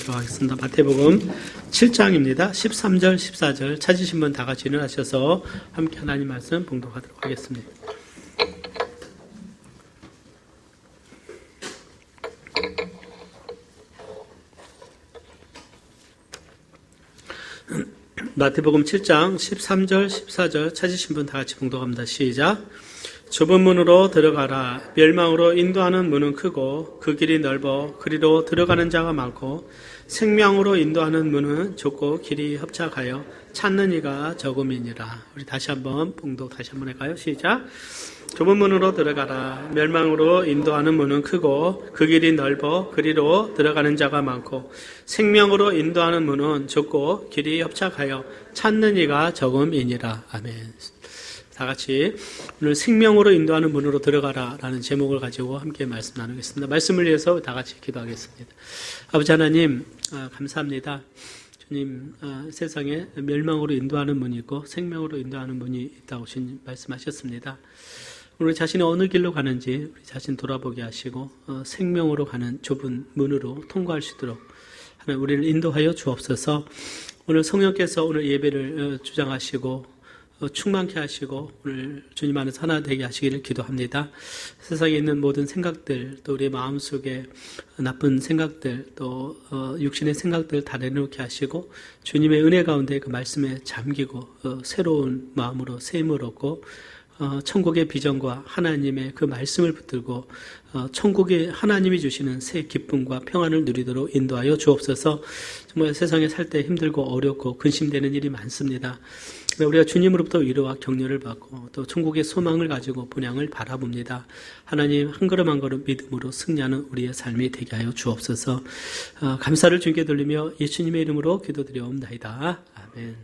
읽도록 하겠습니다. 마태복음 7장입니다. 13절, 14절 찾으신 분 다 같이 일어나셔서 함께 하나님 말씀 봉독하도록 하겠습니다. 마태복음 7장 13절, 14절 찾으신 분 다 같이 봉독합니다. 시작. 좁은 문으로 들어가라. 멸망으로 인도하는 문은 크고 그 길이 넓어 그리로 들어가는 자가 많고 생명으로 인도하는 문은 좁고 길이 협착하여 찾는 이가 적음이니라. 우리 다시 한번 봉독 다시 한번 할까요? 시작. 좁은 문으로 들어가라. 멸망으로 인도하는 문은 크고 그 길이 넓어 그리로 들어가는 자가 많고 생명으로 인도하는 문은 좁고 길이 협착하여 찾는 이가 적음이니라. 아멘. 다 같이 오늘 생명으로 인도하는 문으로 들어가라 라는 제목을 가지고 함께 말씀 나누겠습니다. 말씀을 위해서 다 같이 기도하겠습니다. 아버지 하나님 감사합니다. 주님, 세상에 멸망으로 인도하는 문이 있고 생명으로 인도하는 문이 있다고 주님 말씀하셨습니다. 우리 자신이 어느 길로 가는지 우리 자신 돌아보게 하시고 생명으로 가는 좁은 문으로 통과할 수 있도록 하나님 우리를 인도하여 주옵소서. 오늘 성령께서 오늘 예배를 주장하시고 충만케 하시고 오늘 주님 안에서 하나 되게 하시기를 기도합니다. 세상에 있는 모든 생각들, 또 우리의 마음속에 나쁜 생각들, 또 육신의 생각들 다 내놓게 하시고 주님의 은혜 가운데 그 말씀에 잠기고 새로운 마음으로 새 힘을 얻고 천국의 비전과 하나님의 그 말씀을 붙들고 천국의 하나님이 주시는 새 기쁨과 평안을 누리도록 인도하여 주옵소서. 정말 세상에 살 때 힘들고 어렵고 근심되는 일이 많습니다. 우리가 주님으로부터 위로와 격려를 받고 또 천국의 소망을 가지고 본향을 바라봅니다. 하나님 한 걸음 한 걸음 믿음으로 승리하는 우리의 삶이 되게 하여 주옵소서. 감사를 주님께 돌리며 예수님의 이름으로 기도드려옵나이다. 아멘.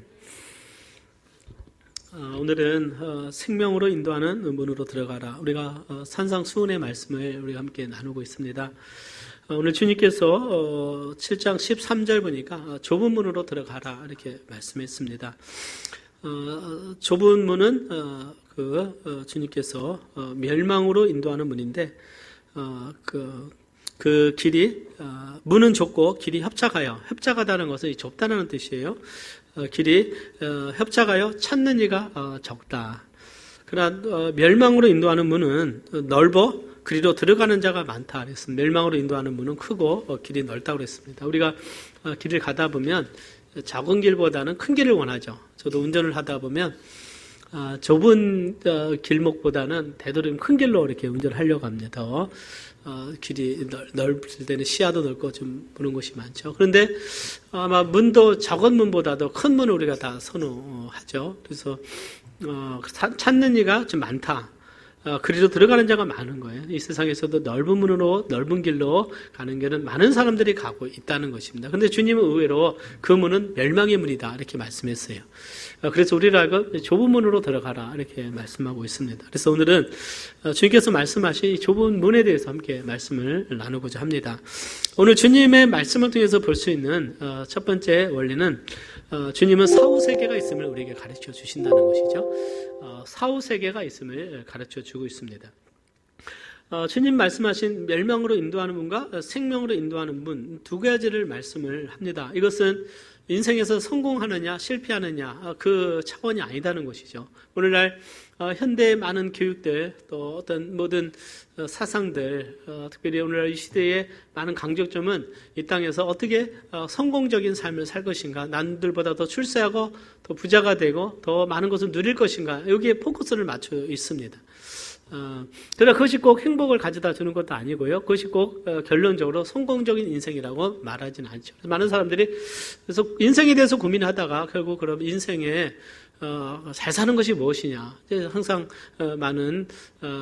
오늘은 생명으로 인도하는 문으로 들어가라. 우리가 산상수훈의 말씀을 우리가 함께 나누고 있습니다. 오늘 주님께서 7장 13절 보니까 좁은 문으로 들어가라 이렇게 말씀했습니다. 좁은 문은 주님께서 멸망으로 인도하는 문인데 그 길이 문은 좁고 길이 협착하다는 것은 좁다는 뜻이에요. 길이 협착하여 찾는 이가 적다. 그러나 멸망으로 인도하는 문은 넓어 그리로 들어가는 자가 많다 그랬습니다. 멸망으로 인도하는 문은 크고 길이 넓다고 그랬습니다. 우리가 길을 가다 보면 작은 길보다는 큰 길을 원하죠. 저도 운전을 하다 보면 좁은 길목보다는 되도록이면 큰 길로 이렇게 운전을 하려고 합니다. 길이 넓을 때는 시야도 넓고 좀 보는 곳이 많죠. 그런데 아마 문도 작은 문보다도 큰 문을 우리가 다 선호하죠. 그래서 찾는 이가 좀 많다. 그리로 들어가는 자가 많은 거예요. 이 세상에서도 넓은 문으로 넓은 길로 가는 길은 많은 사람들이 가고 있다는 것입니다. 그런데 주님은 의외로 그 문은 멸망의 문이다 이렇게 말씀했어요. 그래서 우리라고 좁은 문으로 들어가라 이렇게 말씀하고 있습니다. 그래서 오늘은 주님께서 말씀하신 이 좁은 문에 대해서 함께 말씀을 나누고자 합니다. 오늘 주님의 말씀을 통해서 볼 수 있는 첫 번째 원리는 주님은 사후세계가 있음을 우리에게 가르쳐 주신다는 것이죠. 사후세계가 있음을 가르쳐 주고 있습니다. 주님 말씀하신 멸망으로 인도하는 문과 생명으로 인도하는 문 두 가지를 말씀을 합니다. 이것은 인생에서 성공하느냐 실패하느냐 그 차원이 아니다는 것이죠. 오늘날 현대의 많은 교육들 또 어떤 모든 사상들 특별히 오늘날 이 시대의 많은 강조점은 이 땅에서 어떻게 성공적인 삶을 살 것인가, 남들보다 더 출세하고 더 부자가 되고 더 많은 것을 누릴 것인가, 여기에 포커스를 맞춰 있습니다. 그러나 그것이 꼭 행복을 가져다 주는 것도 아니고요. 그것이 꼭 결론적으로 성공적인 인생이라고 말하지는 않죠. 많은 사람들이 그래서 인생에 대해서 고민하다가 결국 그럼 인생에 잘 사는 것이 무엇이냐 항상 많은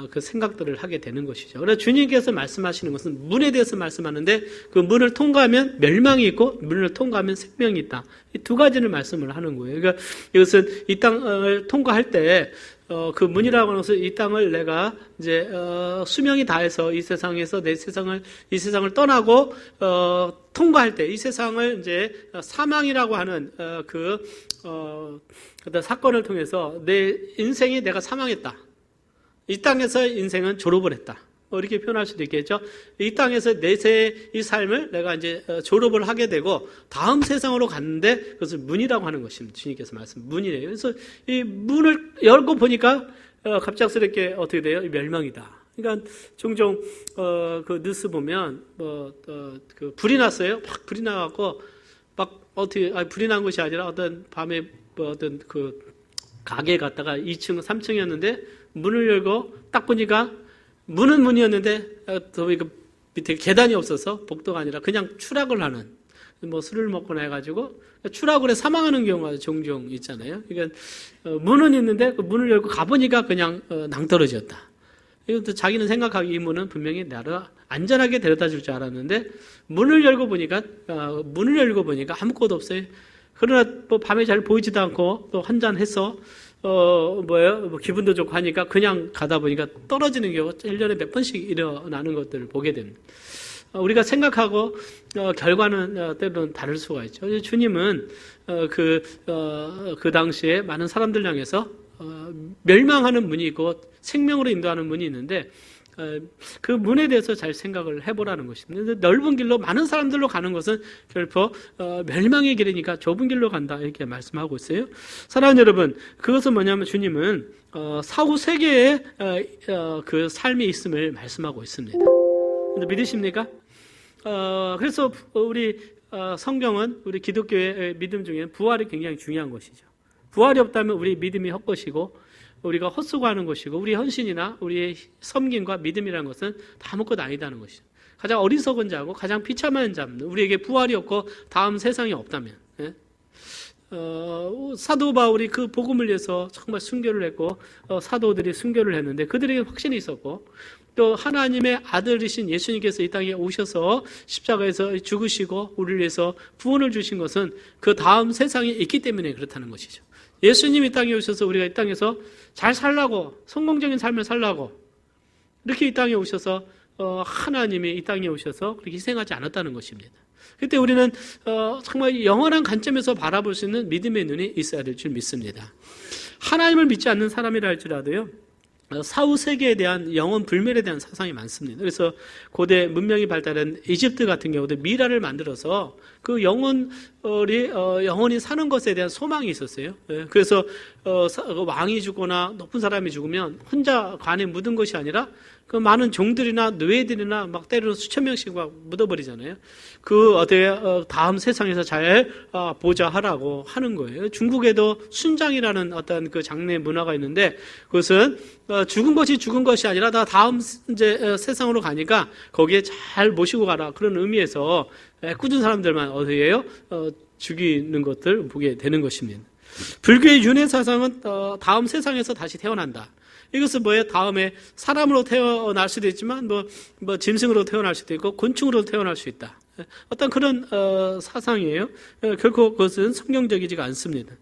그 생각들을 하게 되는 것이죠. 그래서 주님께서 말씀하시는 것은 문에 대해서 말씀하는데 그 문을 통과하면 멸망이 있고 문을 통과하면 생명이 있다. 이 두 가지를 말씀을 하는 거예요. 그러니까 이것은 이 땅을 통과할 때 그 문이라고 하는 것은 이 땅을 내가 이제 수명이 다해서 이 세상에서 이 세상을 떠나고 통과할 때 이 세상을 이제 사망이라고 하는 어떤 사건을 통해서 내 인생이 내가 사망했다. 이 땅에서 인생은 졸업을 했다. 이렇게 표현할 수도 있겠죠. 이 땅에서 내세의 이 삶을 내가 이제 졸업을 하게 되고 다음 세상으로 갔는데 그것을 문이라고 하는 것입니다. 주님께서 문이래요. 그래서 이 문을 열고 보니까 갑작스럽게 어떻게 돼요? 멸망이다. 그러니까 종종 그 뉴스 보면 그 불이 났어요. 막 불이 나갖고 막 어떻게 불이 난 것이 아니라 어떤 밤에 어떤 그 가게에 갔다가 2층, 3층이었는데 문을 열고 딱 보니까 문은 문이었는데 그 밑에 계단이 없어서 복도가 아니라 그냥 추락을 하는 뭐 술을 먹거나 해가지고 추락을 해 사망하는 경우가 종종 있잖아요. 그러니까 문은 있는데 그 문을 열고 가보니까 그냥 낭떠러지였다. 이것도 자기는 생각하기 이 문은 분명히 나를 안전하게 데려다 줄 줄 알았는데 문을 열고 보니까 아무것도 없어요. 그러나 뭐 밤에 잘 보이지도 않고 또 한잔해서 기분도 좋고 하니까 그냥 가다 보니까 떨어지는 경우가 1년에 몇 번씩 일어나는 것들을 보게 됩니다. 우리가 생각하고 결과는 때로는 다를 수가 있죠. 주님은 그 당시에 많은 사람들 향해서 멸망하는 문이 있고 생명으로 인도하는 문이 있는데 그 문에 대해서 잘 생각을 해보라는 것입니다. 넓은 길로 많은 사람들로 가는 것은 결코 멸망의 길이니까 좁은 길로 간다 이렇게 말씀하고 있어요. 사랑하는 여러분, 그것은 뭐냐면 주님은 사후 세계의 그 삶이 있음을 말씀하고 있습니다. 믿으십니까? 그래서 우리 성경은 우리 기독교의 믿음 중에 부활이 굉장히 중요한 것이죠. 부활이 없다면 우리 믿음이 헛것이고 우리가 헛수고하는 것이고 우리 헌신이나 우리의 섬김과 믿음이라는 것은 다 아무것도 아니다는 것이죠. 가장 어리석은 자고 가장 비참한 자입니다. 우리에게 부활이 없고 다음 세상이 없다면. 사도 바울이 그 복음을 위해서 정말 순교를 했고 사도들이 순교를 했는데 그들에게 확신이 있었고 또 하나님의 아들이신 예수님께서 이 땅에 오셔서 십자가에서 죽으시고 우리를 위해서 구원을 주신 것은 그 다음 세상에 있기 때문에 그렇다는 것이죠. 예수님이 이 땅에 오셔서 우리가 이 땅에서 잘 살라고 성공적인 삶을 살라고 이렇게 이 땅에 오셔서 하나님이 이 땅에 오셔서 그렇게 희생하지 않았다는 것입니다. 그때 우리는 정말 영원한 관점에서 바라볼 수 있는 믿음의 눈이 있어야 될 줄 믿습니다. 하나님을 믿지 않는 사람이라 할지라도요 사후 세계에 대한 영원 불멸에 대한 사상이 많습니다. 그래서 고대 문명이 발달한 이집트 같은 경우도 미라를 만들어서 그 영혼이 사는 것에 대한 소망이 있었어요. 그래서 왕이 죽거나 높은 사람이 죽으면 혼자 관에 묻은 것이 아니라 그 많은 종들이나 노예들이나 막 때로는 수천 명씩 막 묻어버리잖아요. 다음 세상에서 잘 보좌하라고 하는 거예요. 중국에도 순장이라는 어떤 그 장례 문화가 있는데 그것은 죽은 것이 아니라 다 다음 이제 세상으로 가니까 거기에 잘 모시고 가라 그런 의미에서 꾸준 사람들만 죽이는 것들 보게 되는 것입니다. 불교의 윤회 사상은 다음 세상에서 다시 태어난다. 이것은 뭐예요? 다음에 사람으로 태어날 수도 있지만 뭐 짐승으로 태어날 수도 있고 곤충으로 태어날 수 있다. 어떤 그런 사상이에요. 결코 그것은 성경적이지가 않습니다.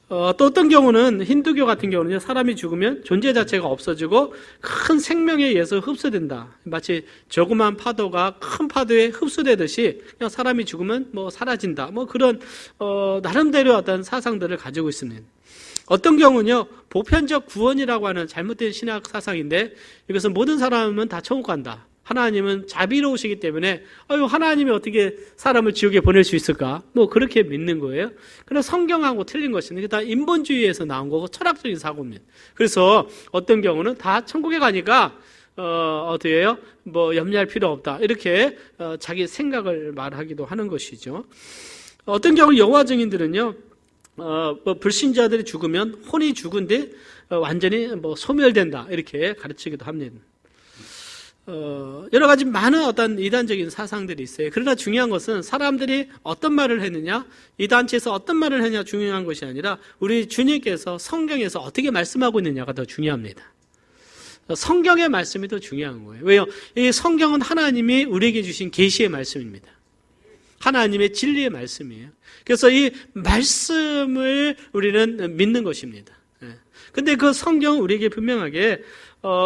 또 어떤 경우는 힌두교 같은 경우는 사람이 죽으면 존재 자체가 없어지고 큰 생명에 의해서 흡수된다. 마치 조그만 파도가 큰 파도에 흡수되듯이 그냥 사람이 죽으면 뭐 사라진다. 뭐 그런 나름대로 어떤 사상들을 가지고 있습니다. 어떤 경우는요 보편적 구원이라고 하는 잘못된 신학 사상인데 이것은 모든 사람은 다 천국 간다. 하나님은 자비로우시기 때문에 하나님이 어떻게 사람을 지옥에 보낼 수 있을까? 뭐 그렇게 믿는 거예요. 그러나 성경하고 틀린 것입니다. 이게 다 인본주의에서 나온 거고 철학적인 사고입니다. 그래서 어떤 경우는 다 천국에 가니까 어떻게 해요? 뭐 염려할 필요 없다. 이렇게 자기 생각을 말하기도 하는 것이죠. 어떤 경우 여호와 증인들은요. 불신자들이 죽으면 혼이 죽은데 완전히 소멸된다. 이렇게 가르치기도 합니다. 여러 가지 많은 어떤 이단적인 사상들이 있어요. 그러나 중요한 것은 사람들이 어떤 말을 했느냐, 이 단체에서 어떤 말을 했느냐 중요한 것이 아니라 우리 주님께서 성경에서 어떻게 말씀하고 있느냐가 더 중요합니다. 성경의 말씀이 더 중요한 거예요. 왜요? 이 성경은 하나님이 우리에게 주신 계시의 말씀입니다. 하나님의 진리의 말씀이에요. 그래서 이 말씀을 우리는 믿는 것입니다. 근데 그 성경은 우리에게 분명하게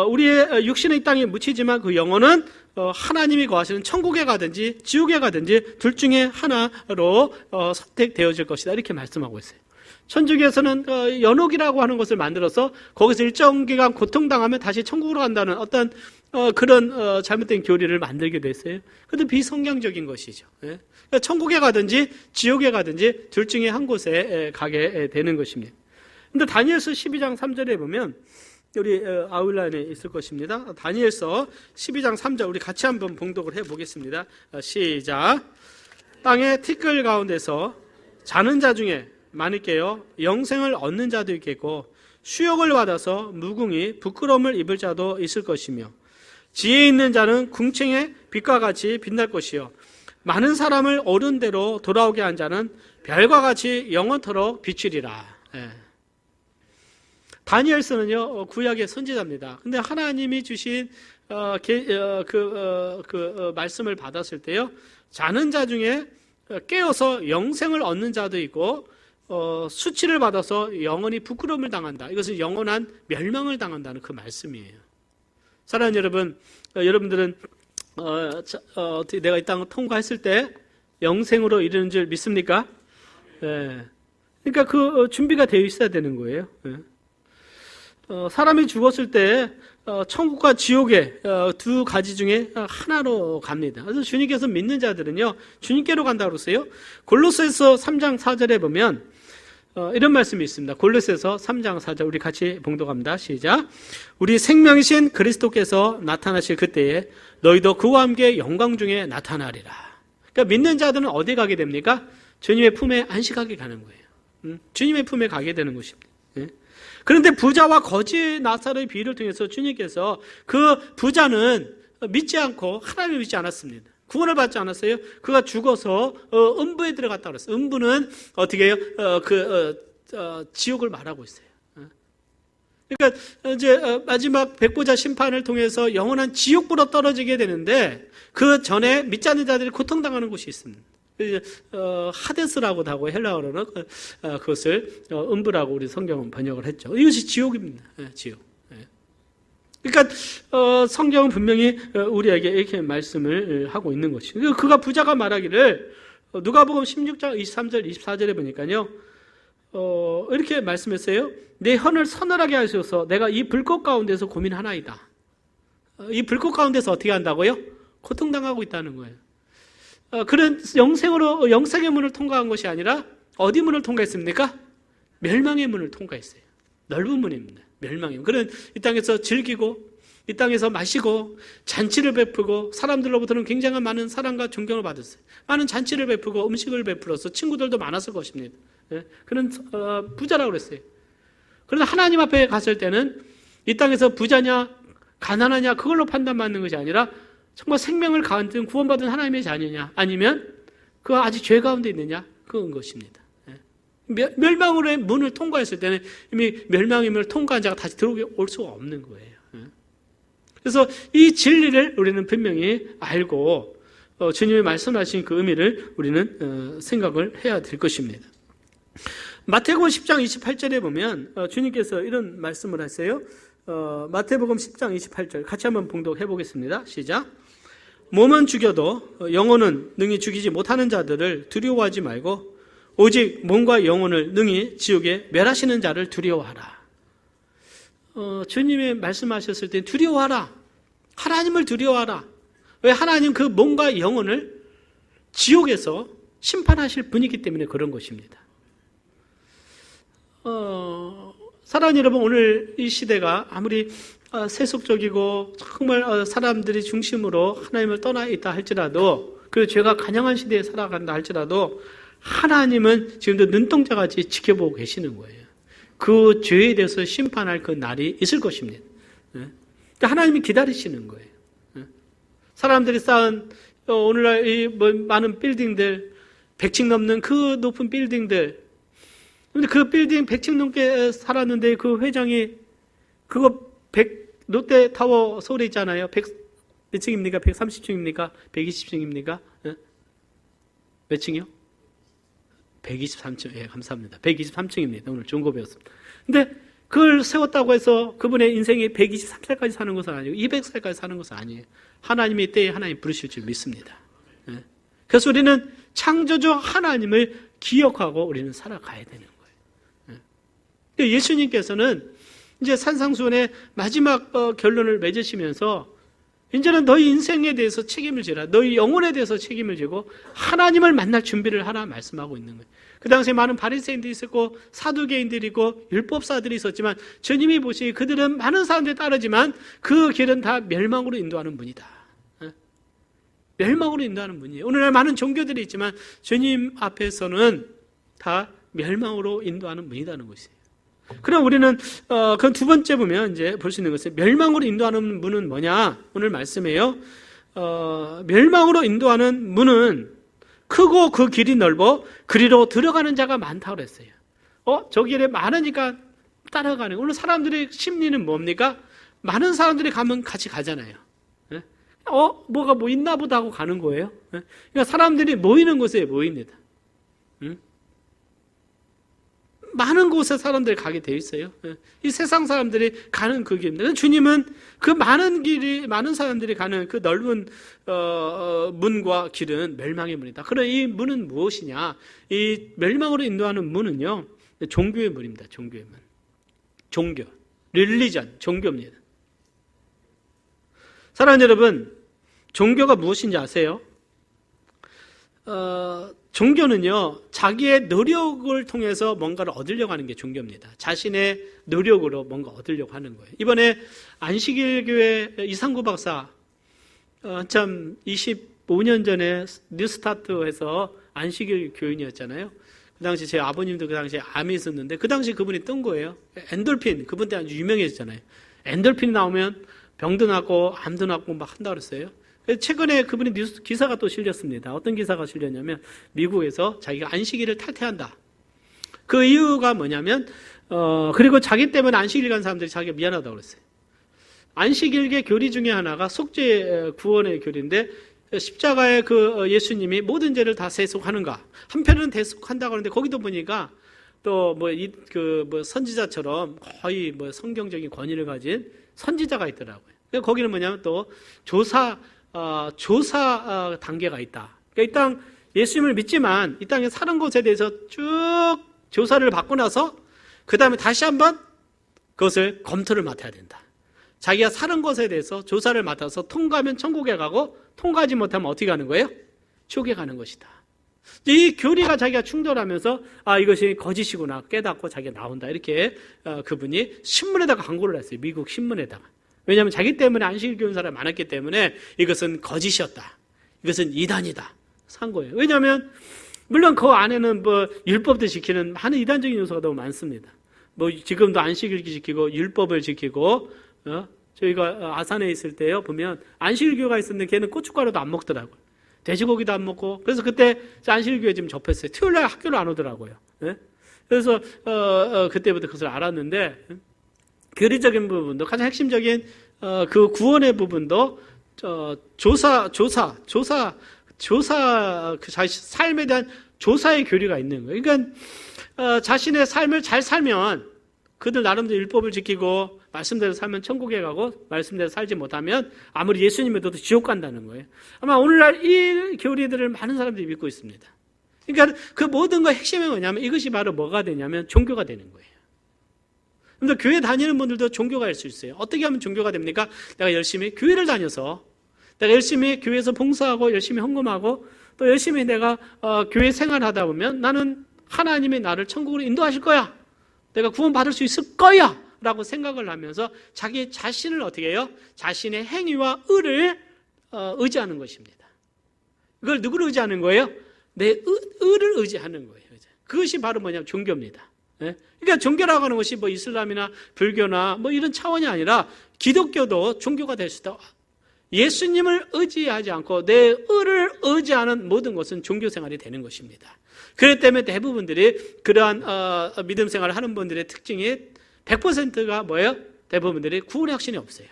우리의 육신의 이 땅에 묻히지만 그 영혼은 하나님이 거하시는 천국에 가든지 지옥에 가든지 둘 중에 하나로 선택되어질 것이다. 이렇게 말씀하고 있어요. 천주교에서는 연옥이라고 하는 것을 만들어서 거기서 일정 기간 고통당하면 다시 천국으로 간다는 어떤 그런 잘못된 교리를 만들게 됐어요. 그런데 비성경적인 것이죠. 그러니까 천국에 가든지 지옥에 가든지 둘 중에 한 곳에 가게 되는 것입니다. 그런데 다니엘서 12장 3절에 보면 우리 아웃라인에 있을 것입니다. 다니엘서 12장 3절 우리 같이 한번 봉독을 해보겠습니다. 시작. 땅의 티끌 가운데서 자는 자 중에 많이 깨어 영생을 얻는 자도 있겠고 수욕을 받아서 무궁히 부끄러움을 입을 자도 있을 것이며 지혜 있는 자는 궁창의 빛과 같이 빛날 것이요 많은 사람을 옳은 대로 돌아오게 한 자는 별과 같이 영원토록 비추리라. 다니엘서는요 구약의 선지자입니다. 근데 하나님이 주신 말씀을 받았을 때요 자는 자 중에 깨어서 영생을 얻는 자도 있고 수치를 받아서 영원히 부끄러움을 당한다. 이것은 영원한 멸망을 당한다는 그 말씀이에요. 사랑하는 여러분, 여러분들은 내가 이 땅을 통과했을 때 영생으로 이르는 줄 믿습니까? 네. 그러니까 그 준비가 되어 있어야 되는 거예요. 네. 사람이 죽었을 때 천국과 지옥의 두 가지 중에 하나로 갑니다. 그래서 주님께서 믿는 자들은요 주님께로 간다고 그랬어요. 골로새서 3장 4절에 보면 이런 말씀이 있습니다. 골로새서 3장 4절 우리 같이 봉독합니다. 시작. 우리 생명이신 그리스도께서 나타나실 그때에 너희도 그와 함께 영광 중에 나타나리라. 그러니까 믿는 자들은 어디 가게 됩니까? 주님의 품에 안식하게 가는 거예요. 주님의 품에 가게 되는 것입니다. 그런데 부자와 거지 나사로의 비유를 통해서 주님께서 그 부자는 믿지 않고 하나님을 믿지 않았습니다. 구원을 받지 않았어요. 그가 죽어서 음부에 들어갔다 그랬어요. 음부는 어떻게 해요? 지옥을 말하고 있어요. 그러니까 이제 마지막 백보자 심판을 통해서 영원한 지옥으로 떨어지게 되는데 그 전에 믿지 않는 자들이 고통당하는 곳이 있습니다. 하데스라고도 하고 헬라어로는 그것을 음부라고 우리 성경은 번역을 했죠. 이것이 지옥입니다. 지옥. 그러니까 성경은 분명히 우리에게 이렇게 말씀을 하고 있는 것이죠. 그가 부자가 말하기를 누가복음 16장 23절 24절에 보니까요 이렇게 말씀했어요. 내 혀를 서늘하게 하셔서 내가 이 불꽃 가운데서 고민하나이다. 이 불꽃 가운데서 어떻게 한다고요? 고통당하고 있다는 거예요. 그런 영생의 문을 통과한 것이 아니라 어디 문을 통과했습니까? 멸망의 문을 통과했어요. 넓은 문입니다. 멸망의 문. 그런 이 땅에서 즐기고 이 땅에서 마시고 잔치를 베푸고 사람들로부터는 굉장한 많은 사랑과 존경을 받았어요. 많은 잔치를 베푸고 음식을 베풀어서 친구들도 많았을 것입니다. 그런 부자라고 그랬어요. 그런데 하나님 앞에 갔을 때는 이 땅에서 부자냐 가난하냐 그걸로 판단받는 것이 아니라 정말 생명을 가진 구원받은 하나님의 자녀냐 아니면 그 아직 죄 가운데 있느냐 그건 것입니다. 멸망으로의 문을 통과했을 때는 이미 멸망의 문을 통과한 자가 다시 들어올 수가 없는 거예요. 그래서 이 진리를 우리는 분명히 알고 주님이 말씀하신 그 의미를 우리는 생각을 해야 될 것입니다. 마태복음 10장 28절에 보면 주님께서 이런 말씀을 하세요. 마태복음 10장 28절 같이 한번 봉독해 보겠습니다. 시작. 몸은 죽여도 영혼은 능히 죽이지 못하는 자들을 두려워하지 말고 오직 몸과 영혼을 능히 지옥에 멸하시는 자를 두려워하라. 주님이 말씀하셨을 때 두려워하라. 하나님을 두려워하라. 왜? 하나님 그 몸과 영혼을 지옥에서 심판하실 분이기 때문에 그런 것입니다. 사랑하는 여러분, 오늘 이 시대가 아무리 세속적이고 정말 사람들이 중심으로 하나님을 떠나 있다 할지라도 그 죄가 간영한 시대에 살아간다 할지라도 하나님은 지금도 눈동자같이 지켜보고 계시는 거예요. 그 죄에 대해서 심판할 그 날이 있을 것입니다. 하나님이 기다리시는 거예요. 사람들이 쌓은 오늘날 이 많은 빌딩들 100층 넘는 그 높은 빌딩들 근데 그 빌딩 100층 넘게 살았는데 그 회장이 그거 롯데타워 서울에 있잖아요. 몇 층입니까? 130층입니까? 120층입니까? 몇 층이요? 123층. 예, 감사합니다. 123층입니다. 오늘 좋은 거 배웠습니다. 근데 그걸 세웠다고 해서 그분의 인생이 123살까지 사는 것은 아니고 200살까지 사는 것은 아니에요. 하나님이 때에 하나님 부르실 줄 믿습니다. 예. 그래서 우리는 창조주 하나님을 기억하고 우리는 살아가야 되는 거예요. 예수님께서는 이제 산상수훈의 마지막 결론을 맺으시면서 이제는 너희 인생에 대해서 책임을 지라. 너희 영혼에 대해서 책임을 지고 하나님을 만날 준비를 하라 말씀하고 있는 거예요. 그 당시에 많은 바리새인들이 있었고 사두개인들이 있고 율법사들이 있었지만 주님이 보시기 그들은 많은 사람들이 따르지만 그 길은 다 멸망으로 인도하는 문이다. 멸망으로 인도하는 문이에요. 오늘날 많은 종교들이 있지만 주님 앞에서는 다 멸망으로 인도하는 문이라는 것이에요. 그럼 우리는 그 두 번째 보면 이제 볼 수 있는 것은 멸망으로 인도하는 문은 뭐냐? 오늘 말씀이에요. 멸망으로 인도하는 문은 크고 그 길이 넓어 그리로 들어가는 자가 많다고 그랬어요. 저 길에 많으니까 따라가는. 오늘 사람들의 심리는 뭡니까? 많은 사람들이 가면 같이 가잖아요. 뭐가 뭐 있나 보다 하고 가는 거예요. 그러니까 사람들이 모이는 곳에 모입니다. 많은 곳에 사람들이 가게 되어 있어요. 이 세상 사람들이 가는 그 길입니다. 주님은 그 많은 사람들이 가는 그 넓은 문과 길은 멸망의 문이다. 그럼 이 문은 무엇이냐? 이 멸망으로 인도하는 문은요, 종교의 문입니다. 종교의 문. 종교, 릴리전, 종교입니다. 사랑하는 여러분, 종교가 무엇인지 아세요? 종교는요, 자기의 노력을 통해서 뭔가를 얻으려고 하는 게 종교입니다. 자신의 노력으로 뭔가 얻으려고 하는 거예요. 이번에 안식일교회 이상구 박사, 참 25년 전에 뉴스타트에서 안식일 교인이었잖아요. 그 당시 제 아버님도 그 당시에 암이 있었는데 그 당시 그분이 뜬 거예요. 엔돌핀, 그분 때 아주 유명해졌잖아요. 엔돌핀이 나오면 병도 낫고 암도 낫고 막 한다고 그랬어요. 최근에 그분이 뉴스 기사가 또 실렸습니다. 어떤 기사가 실렸냐면 미국에서 자기가 안식일을 탈퇴한다. 그 이유가 뭐냐면 그리고 자기 때문에 안식일 간 사람들이 자기가 미안하다고 그랬어요. 안식일계 교리 중에 하나가 속죄 구원의 교리인데 십자가의 그 예수님이 모든 죄를 다 대속하는가? 한편은 대속한다고 하는데 거기도 보니까 또 뭐 선지자처럼 거의 뭐 성경적인 권위를 가진 선지자가 있더라고요. 거기는 뭐냐면 또 조사 단계가 있다. 그러니까 이 땅 예수님을 믿지만 이 땅에 사는 것에 대해서 쭉 조사를 받고 나서 그 다음에 다시 한번 그것을 검토를 맡아야 된다. 자기가 사는 것에 대해서 조사를 맡아서 통과하면 천국에 가고 통과하지 못하면 어떻게 가는 거예요? 지옥에 가는 것이다. 이 교리가 자기가 충돌하면서 이것이 거짓이구나 깨닫고 자기가 나온다. 이렇게 그분이 신문에다가 광고를 했어요. 미국 신문에다가. 왜냐하면 자기 때문에 안식일 교인 사람이 많았기 때문에 이것은 거짓이었다. 이것은 이단이다. 산 거예요. 왜냐하면 물론 그 안에는 뭐 율법도 지키는 많은 이단적인 요소가 너무 많습니다. 뭐 지금도 안식일 지키고 율법을 지키고 저희가 아산에 있을 때요 보면 안식일 교회가 있었는데 걔는 고춧가루도 안 먹더라고요. 돼지고기도 안 먹고 그래서 그때 안식일 교회 좀 접했어요. 토요일날 학교를 안 오더라고요. 그래서 그때부터 그것을 알았는데. 교리적인 부분도 가장 핵심적인 그 구원의 부분도 조사 그 자신 삶에 대한 조사의 교리가 있는 거예요. 그러니까 자신의 삶을 잘 살면 그들 나름대로 율법을 지키고 말씀대로 살면 천국에 가고 말씀대로 살지 못하면 아무리 예수님 믿어도 지옥 간다는 거예요. 아마 오늘날 이 교리들을 많은 사람들이 믿고 있습니다. 그러니까 그 모든 거 핵심이 뭐냐면 이것이 바로 뭐가 되냐면 종교가 되는 거예요. 근데 교회 다니는 분들도 종교가 될 수 있어요. 어떻게 하면 종교가 됩니까? 내가 열심히 교회를 다녀서 내가 열심히 교회에서 봉사하고 열심히 헌금하고 또 열심히 내가 교회 생활하다 보면 나는 하나님이 나를 천국으로 인도하실 거야. 내가 구원받을 수 있을 거야. 라고 생각을 하면서 자기 자신을 어떻게 해요? 자신의 행위와 의를 의지하는 것입니다. 이걸 누구를 의지하는 거예요? 내 의를 의지하는 거예요. 그것이 바로 뭐냐면 종교입니다. 그러니까 종교라고 하는 것이 뭐 이슬람이나 불교나 뭐 이런 차원이 아니라 기독교도 종교가 될 수 있다. 예수님을 의지하지 않고 내 의를 의지하는 모든 것은 종교 생활이 되는 것입니다. 그렇기 때문에 대부분들이 그러한 믿음 생활을 하는 분들의 특징이 100%가 뭐예요? 대부분들이 구원의 확신이 없어요.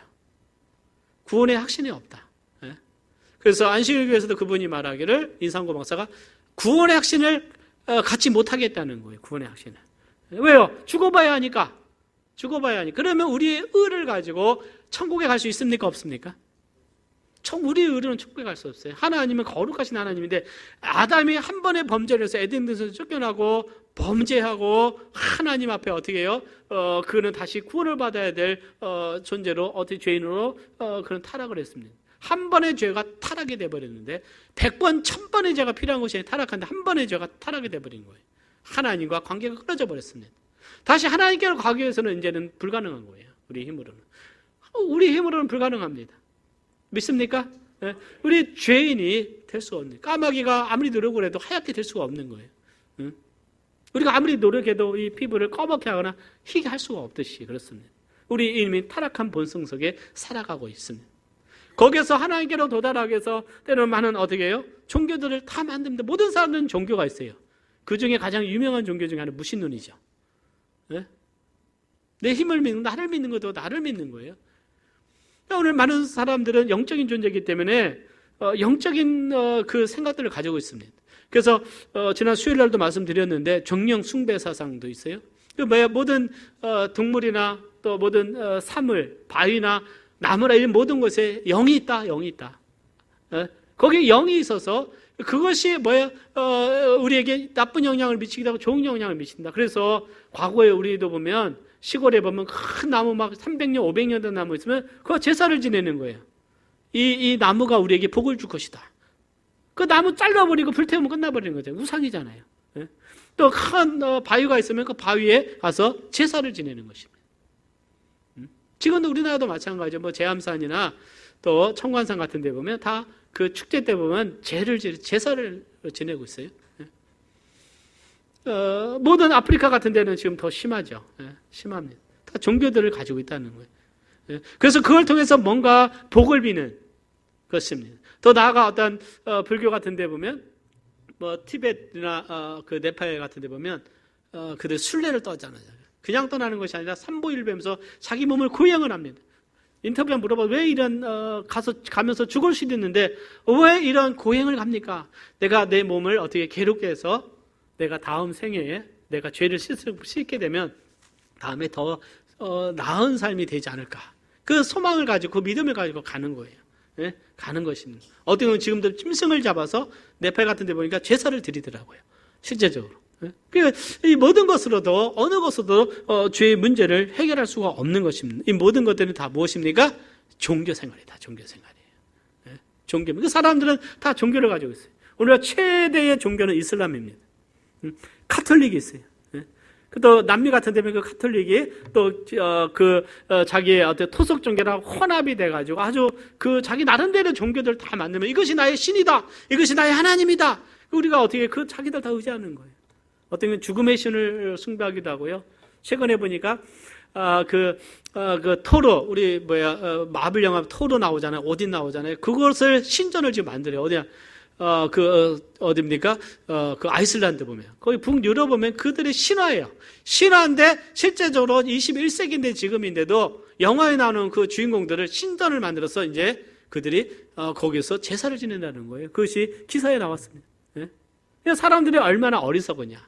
구원의 확신이 없다. 그래서 안식일교에서도 그분이 말하기를 이상구 박사가 구원의 확신을 갖지 못하겠다는 거예요. 구원의 확신을. 왜요? 죽어봐야 하니까. 그러면 우리의 의를 가지고 천국에 갈 수 있습니까? 없습니까? 우리의 의로는 천국에 갈 수 없어요. 하나님은 거룩하신 하나님인데 아담이 한 번의 범죄를 해서 에덴에서 쫓겨나고 범죄하고 하나님 앞에 어떻게 해요? 그는 다시 구원을 받아야 될 존재로 어떻게 죄인으로 그는 타락을 했습니다. 한 번의 죄가 타락이 돼버렸는데 100번, 1000번의 죄가 필요한 것이 아니라 타락한데 한 번의 죄가 타락이 돼버린 거예요. 하나님과 관계가 끊어져 버렸습니다. 다시 하나님께로 가기 위해서는 이제는 불가능한 거예요. 우리 힘으로는 불가능합니다. 믿습니까? 네? 우리 죄인이 될 수가 없는, 까마귀가 아무리 노력을 해도 하얗게 될 수가 없는 거예요. 응? 우리가 아무리 노력해도 이 피부를 꺼멓게 하거나 희게 할 수가 없듯이 그렇습니다. 우리 이미 타락한 본성 속에 살아가고 있습니다. 거기에서 하나님께로 도달하기 위해서 때로는 많은 어떻게 해요? 종교들을 다 만듭니다. 모든 사람들은 종교가 있어요. 그 중에 가장 유명한 종교 중에 하나는 무신론이죠. 네? 내 힘을 믿는, 나를 믿는 것도 나를 믿는 거예요. 오늘 많은 사람들은 영적인 존재이기 때문에 영적인 그 생각들을 가지고 있습니다. 그래서 지난 수요일 날도 말씀드렸는데 정령 숭배 사상도 있어요. 모든 동물이나 또 모든 사물, 바위나 나무나 이런 모든 것에 영이 있다, 영이 있다. 거기에 영이 있어서 그것이 우리에게 나쁜 영향을 미치기도 하고 좋은 영향을 미친다. 그래서 과거에 우리도 보면 시골에 보면 큰 나무 막 300년, 500년 된 나무 있으면 그거 제사를 지내는 거예요. 이 나무가 우리에게 복을 줄 것이다. 그 나무 잘라버리고 불태우면 끝나버리는 거죠. 우상이잖아요. 또 큰 바위가 있으면 그 바위에 가서 제사를 지내는 것입니다. 지금도 우리나라도 마찬가지죠. 뭐 제암산이나 또 청관산 같은 데 보면 다 그 축제 때 보면 제사를 지내고 있어요. 모든 아프리카 같은 데는 지금 더 심하죠. 심합니다. 다 종교들을 가지고 있다는 거예요. 그래서 그걸 통해서 뭔가 복을 비는 것입니다. 더 나아가 어떤 불교 같은 데 보면 뭐 티베트나 그 네팔 같은 데 보면 그들 순례를 떠잖아요. 그냥 떠나는 것이 아니라 삼보일배면서 자기 몸을 고행을 합니다. 인터뷰에 물어봐, 왜 이런 가면서 죽을 수도 있는데 왜 이런 고행을 갑니까? 내가 내 몸을 어떻게 괴롭게 해서 내가 다음 생애에 내가 죄를 씻게 되면 다음에 더 나은 삶이 되지 않을까. 그 소망을 가지고 그 믿음을 가지고 가는 거예요. 네? 가는 것입니다. 어떻게 보면 지금도 짐승을 잡아서 네팔 같은 데 보니까 제사를 드리더라고요. 실제적으로. 그러니까 이 모든 것으로도 어느 것으로도 죄의 문제를 해결할 수가 없는 것입니다. 이 모든 것들은 다 무엇입니까? 종교 생활이다. 종교 생활이에요. 종교. 그 사람들은 다 종교를 가지고 있어요. 우리가 최대의 종교는 이슬람입니다. 카톨릭이 있어요. 또 남미 같은 데면 그 카톨릭이 또 자기의 어떤 토속 종교랑 혼합이 돼가지고 아주 그 자기 나름대로 종교들 다 만들면 이것이 나의 신이다. 이것이 나의 하나님이다. 우리가 어떻게 그 자기들 다 의지하는 거예요. 어떤 건 죽음의 신을 숭배하기도 하고요. 최근에 보니까 그 토로 우리 마블 영화 토로 나오잖아요. 오딘 나오잖아요. 그것을 신전을 지금 만들어요. 어디야? 어디입니까? 그 아이슬란드 보면 거기 북유럽 보면 그들의 신화예요. 신화인데 실제적으로 21세기인데 지금인데도 영화에 나오는 그 주인공들을 신전을 만들어서 이제 그들이 거기서 제사를 지낸다는 거예요. 그것이 기사에 나왔습니다. 사람들이 얼마나 어리석으냐.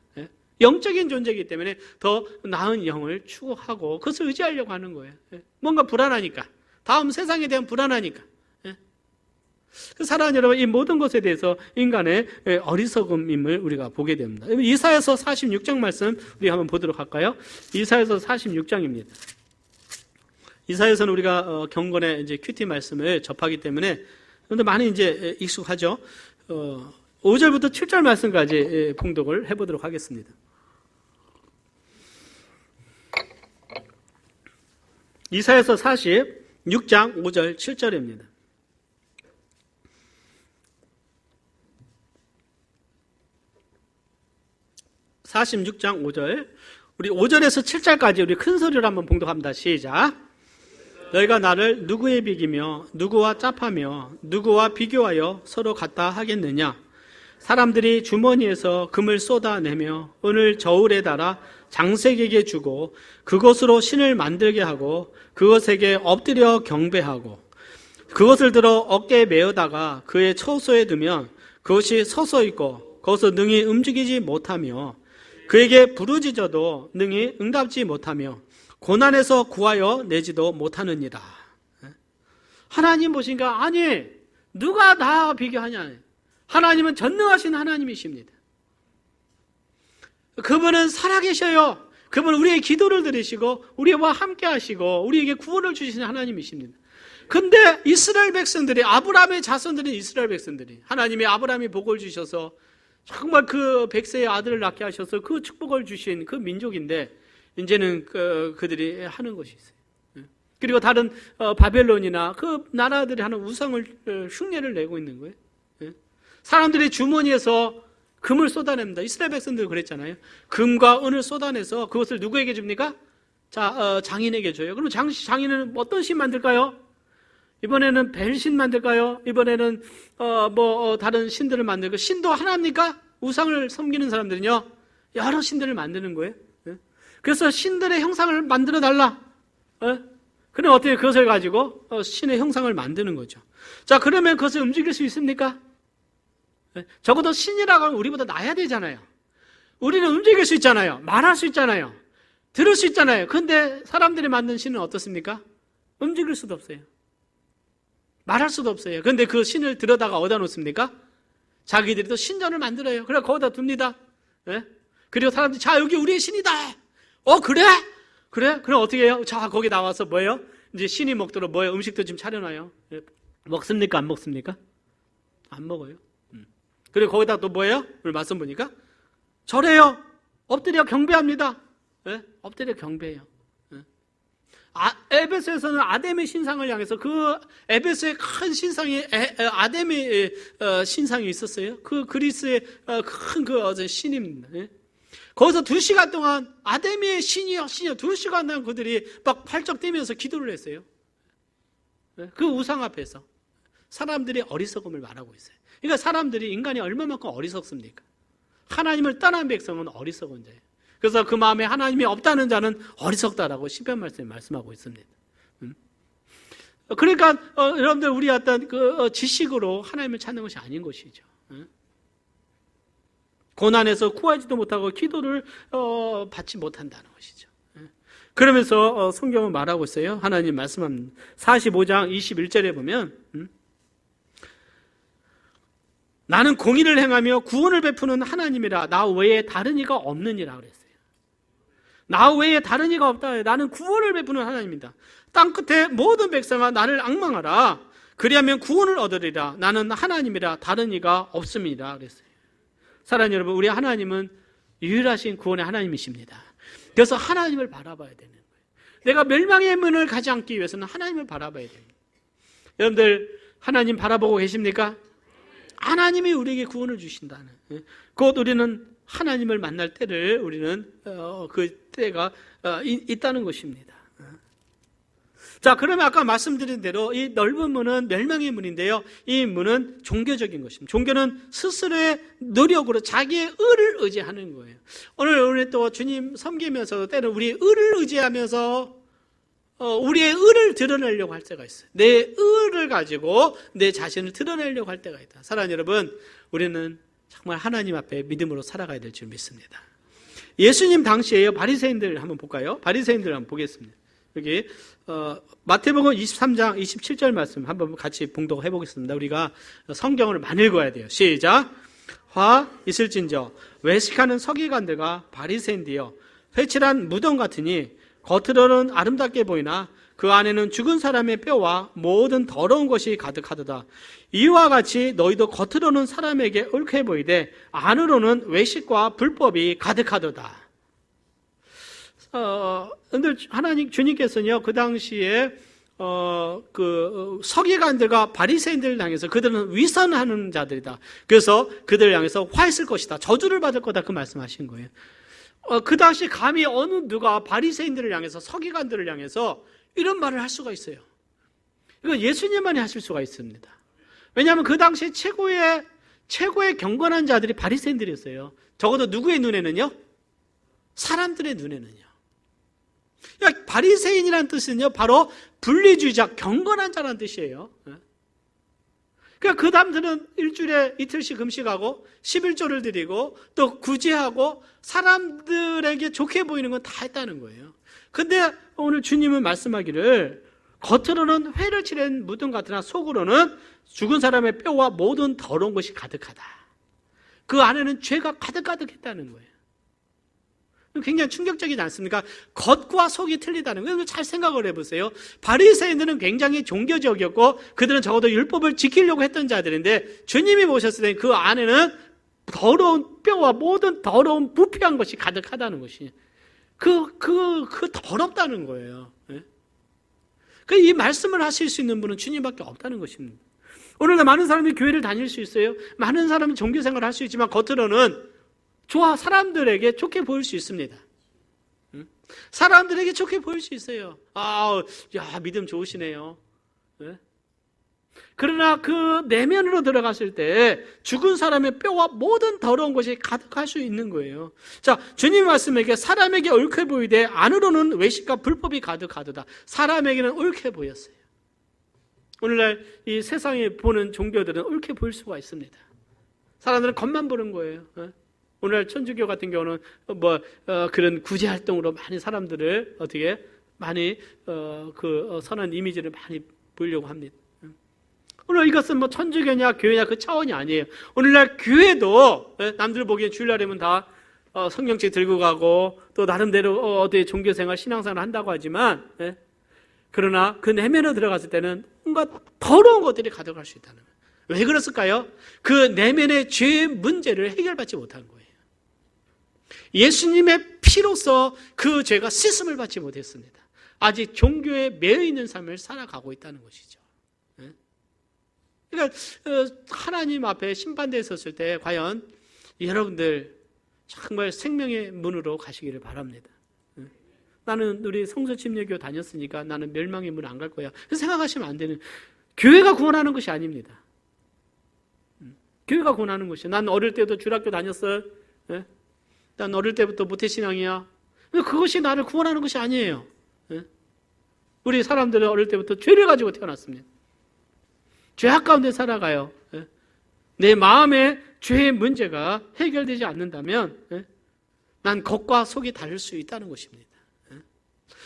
영적인 존재이기 때문에 더 나은 영을 추구하고 그것을 의지하려고 하는 거예요. 뭔가 불안하니까. 다음 세상에 대한 불안하니까. 사랑하는 여러분, 이 모든 것에 대해서 인간의 어리석음임을 우리가 보게 됩니다. 이사야서 46장 말씀 우리 한번 보도록 할까요? 이사야서 46장입니다. 이사야서는 우리가 경건의 이제 큐티 말씀을 접하기 때문에 그런데 많이 이제 익숙하죠. 5절부터 7절 말씀까지 봉독을 해보도록 하겠습니다. 이사야서 46장 5절 7절입니다. 46장 5절 우리 5절에서 7절까지 우리 큰 소리로 한번 봉독합니다. 시작. 너희가 나를 누구에 비기며 누구와 짭하며 누구와 비교하여 서로 같다 하겠느냐. 사람들이 주머니에서 금을 쏟아내며 은을 저울에 달아 장색에게 주고 그것으로 신을 만들게 하고 그것에게 엎드려 경배하고 그것을 들어 어깨에 메어다가 그의 처소에 두면 그것이 서서 있고 거기서 능히 움직이지 못하며 그에게 부르짖어도 능히 응답지 못하며 고난에서 구하여 내지도 못하느니라. 하나님 보신가? 아니, 누가 다 비교하냐? 하나님은 전능하신 하나님이십니다. 그분은 살아계셔요. 그분은 우리의 기도를 들으시고 우리와 함께 하시고 우리에게 구원을 주시는 하나님이십니다. 근데 이스라엘 백성들이, 아브라함의 자손들인 이스라엘 백성들이, 하나님이 아브라함이 복을 주셔서 정말 그 백세의 아들을 낳게 하셔서 그 축복을 주신 그 민족인데 이제는 그들이 하는 것이 있어요. 그리고 다른 바벨론이나 그 나라들이 하는 우상을 흉내를 내고 있는 거예요. 사람들이 주머니에서 금을 쏟아냅니다. 이스라엘 백성들 그랬잖아요. 금과 은을 쏟아내서 그것을 누구에게 줍니까? 장인에게 줘요. 그럼 장인은 어떤 신 만들까요? 이번에는 벨신 만들까요? 이번에는 다른 신들을 만들고, 신도 하나입니까? 우상을 섬기는 사람들은요 여러 신들을 만드는 거예요. 그래서 신들의 형상을 만들어 달라. 그럼 어떻게 그것을 가지고 신의 형상을 만드는 거죠. 자, 그러면 그것을 움직일 수 있습니까? 적어도 신이라고 하면 우리보다 나아야 되잖아요. 우리는 움직일 수 있잖아요. 말할 수 있잖아요. 들을 수 있잖아요. 그런데 사람들이 만든 신은 어떻습니까? 움직일 수도 없어요. 말할 수도 없어요. 그런데 그 신을 들여다가 어디다 놓습니까? 자기들이 또 신전을 만들어요. 그래 거기다 둡니다. 그리고 사람들이, 자, 여기 우리의 신이다. 그래? 그래? 그럼 어떻게 해요? 자, 거기 나와서 뭐예요? 이제 신이 먹도록 뭐예요? 음식도 지금 차려놔요. 먹습니까? 안 먹습니까? 안 먹어요. 그리고 거기다 또 뭐예요? 오늘 말씀 보니까 절해요. 엎드려 경배합니다. 엎드려 경배해요. 에베소에서는 아담의 신상을 향해서, 그 에베소의 큰 신상이 아담의 신상이 있었어요. 그 그리스의 큰 그 신입니다. 거기서 2시간 동안 아담의 신이여 2시간 동안 그들이 막 팔쩍 뛰면서 기도를 했어요. 그 우상 앞에서 사람들이 어리석음을 말하고 있어요. 그러니까 사람들이, 인간이 얼마만큼 어리석습니까? 하나님을 떠난 백성은 어리석은 자예요. 그래서 그 마음에 하나님이 없다는 자는 어리석다라고 시편 말씀에 말씀하고 있습니다. 그러니까 여러분들, 우리 어떤 그 지식으로 하나님을 찾는 것이 아닌 것이죠. 고난에서 구하지도 못하고 기도를 받지 못한다는 것이죠. 그러면서 성경은 말하고 있어요. 하나님 말씀합니다. 45장 21절에 보면 나는 공의를 행하며 구원을 베푸는 하나님이라, 나 외에 다른 이가 없느니라 그랬어요. 나 외에 다른 이가 없다. 나는 구원을 베푸는 하나님이다. 땅끝에 모든 백성아 나를 앙망하라. 그리하면 구원을 얻으리라. 나는 하나님이라 다른 이가 없음이라 그랬어요. 사랑하는 여러분, 우리 하나님은 유일하신 구원의 하나님이십니다. 그래서 하나님을 바라봐야 되는 거예요. 내가 멸망의 문을 가지 않기 위해서는 하나님을 바라봐야 됩니다. 여러분들, 하나님 바라보고 계십니까? 하나님이 우리에게 구원을 주신다는, 곧 우리는 하나님을 만날 때를, 우리는 그 때가 있다는 것입니다. 자, 그러면 아까 말씀드린 대로 이 넓은 문은 멸망의 문인데요, 이 문은 종교적인 것입니다. 종교는 스스로의 노력으로 자기의 의를 의지하는 거예요. 오늘 우리 또 주님 섬기면서도 때는 우리의 의를 의지하면서 우리의 의를 드러내려고 할 때가 있어요. 내 의를 가지고 내 자신을 드러내려고 할 때가 있다. 사랑하는 여러분, 우리는 정말 하나님 앞에 믿음으로 살아가야 될 줄 믿습니다. 예수님 당시에요, 바리새인들 한번 볼까요? 바리새인들 한번 보겠습니다. 여기 마태복음 23장 27절 말씀 한번 같이 봉독해 보겠습니다. 우리가 성경을 많이 읽어야 돼요. 시작. 화 있을진저 외식하는 서기관들과 바리새인들이여, 회칠한 무덤 같으니 겉으로는 아름답게 보이나 그 안에는 죽은 사람의 뼈와 모든 더러운 것이 가득하도다. 이와 같이 너희도 겉으로는 사람에게 옳게 보이되 안으로는 외식과 불법이 가득하도다. 근데 하나님 주님께서는요, 그 당시에 그 서기관들과 바리새인들을 향해서 그들은 위선하는 자들이다. 그래서 그들을 향해서 화 있을 것이다. 저주를 받을 거다. 그 말씀하신 거예요. 그 당시 감히 어느 누가 바리새인들을 향해서, 서기관들을 향해서 이런 말을 할 수가 있어요? 이거 예수님만이 하실 수가 있습니다. 왜냐하면 그 당시 최고의 경건한 자들이 바리새인들이었어요. 적어도 누구의 눈에는요? 사람들의 눈에는요. 그러니까 바리새인이라는 뜻은요, 바로 분리주의자, 경건한 자라는 뜻이에요. 그러니까 그 사람들은 일주일에 이틀씩 금식하고 11조를 드리고 또 구제하고 사람들에게 좋게 보이는 건 다 했다는 거예요. 근데 오늘 주님은 말씀하기를 겉으로는 회를 칠한 무덤 같으나 속으로는 죽은 사람의 뼈와 모든 더러운 것이 가득하다. 그 안에는 죄가 가득가득했다는 거예요. 굉장히 충격적이지 않습니까? 겉과 속이 틀리다는 거예요. 잘 생각을 해보세요. 바리새인들은 굉장히 종교적이었고 그들은 적어도 율법을 지키려고 했던 자들인데 주님이 보셨을 때 그 안에는 더러운 뼈와 모든 더러운 부패한 것이 가득하다는 것이 더럽다는 거예요. 이 말씀을 하실 수 있는 분은 주님밖에 없다는 것입니다. 오늘날 많은 사람이 교회를 다닐 수 있어요. 많은 사람이 종교생활을 할 수 있지만 겉으로는 사람들에게 좋게 보일 수 있습니다. 사람들에게 좋게 보일 수 있어요. 믿음 좋으시네요. 그러나 그 내면으로 들어갔을 때 죽은 사람의 뼈와 모든 더러운 것이 가득할 수 있는 거예요. 자, 주님 말씀에게 사람에게 옳게 보이되 안으로는 외식과 불법이 가득하도다. 사람에게는 옳게 보였어요. 오늘날 이 세상에 보는 종교들은 옳게 보일 수가 있습니다. 사람들은 겉만 보는 거예요. 오늘날 천주교 같은 경우는 그런 구제 활동으로 많이 사람들을 많이 선한 이미지를 많이 보이려고 합니다. 오늘 이것은 천주교냐 교회냐 그 차원이 아니에요. 오늘날 교회도 남들 보기엔 주일날이면 다 성경책 들고 가고 또 나름대로 어디 종교생활 신앙생활 한다고 하지만 그러나 그 내면으로 들어갔을 때는 뭔가 더러운 것들이 가득할 수 있다는 거예요. 왜 그랬을까요? 그 내면의 죄의 문제를 해결받지 못한 거예요. 예수님의 피로서 그 죄가 씻음을 받지 못했습니다. 아직 종교에 매여 있는 삶을 살아가고 있다는 것이죠. 그러니까 하나님 앞에 심판대에 섰을 때 과연 여러분들 정말 생명의 문으로 가시기를 바랍니다. 나는 우리 성서침례교 다녔으니까 나는 멸망의 문 안 갈 거야. 생각하시면 안 되는, 교회가 구원하는 것이 아닙니다. 교회가 구원하는 것이야. 난 어릴 때도 주일학교 다녔어. 난 어릴 때부터 모태신앙이야. 그것이 나를 구원하는 것이 아니에요. 우리 사람들은 어릴 때부터 죄를 가지고 태어났습니다. 죄악 가운데 살아가요. 내 마음에 죄의 문제가 해결되지 않는다면 난 겉과 속이 다를 수 있다는 것입니다.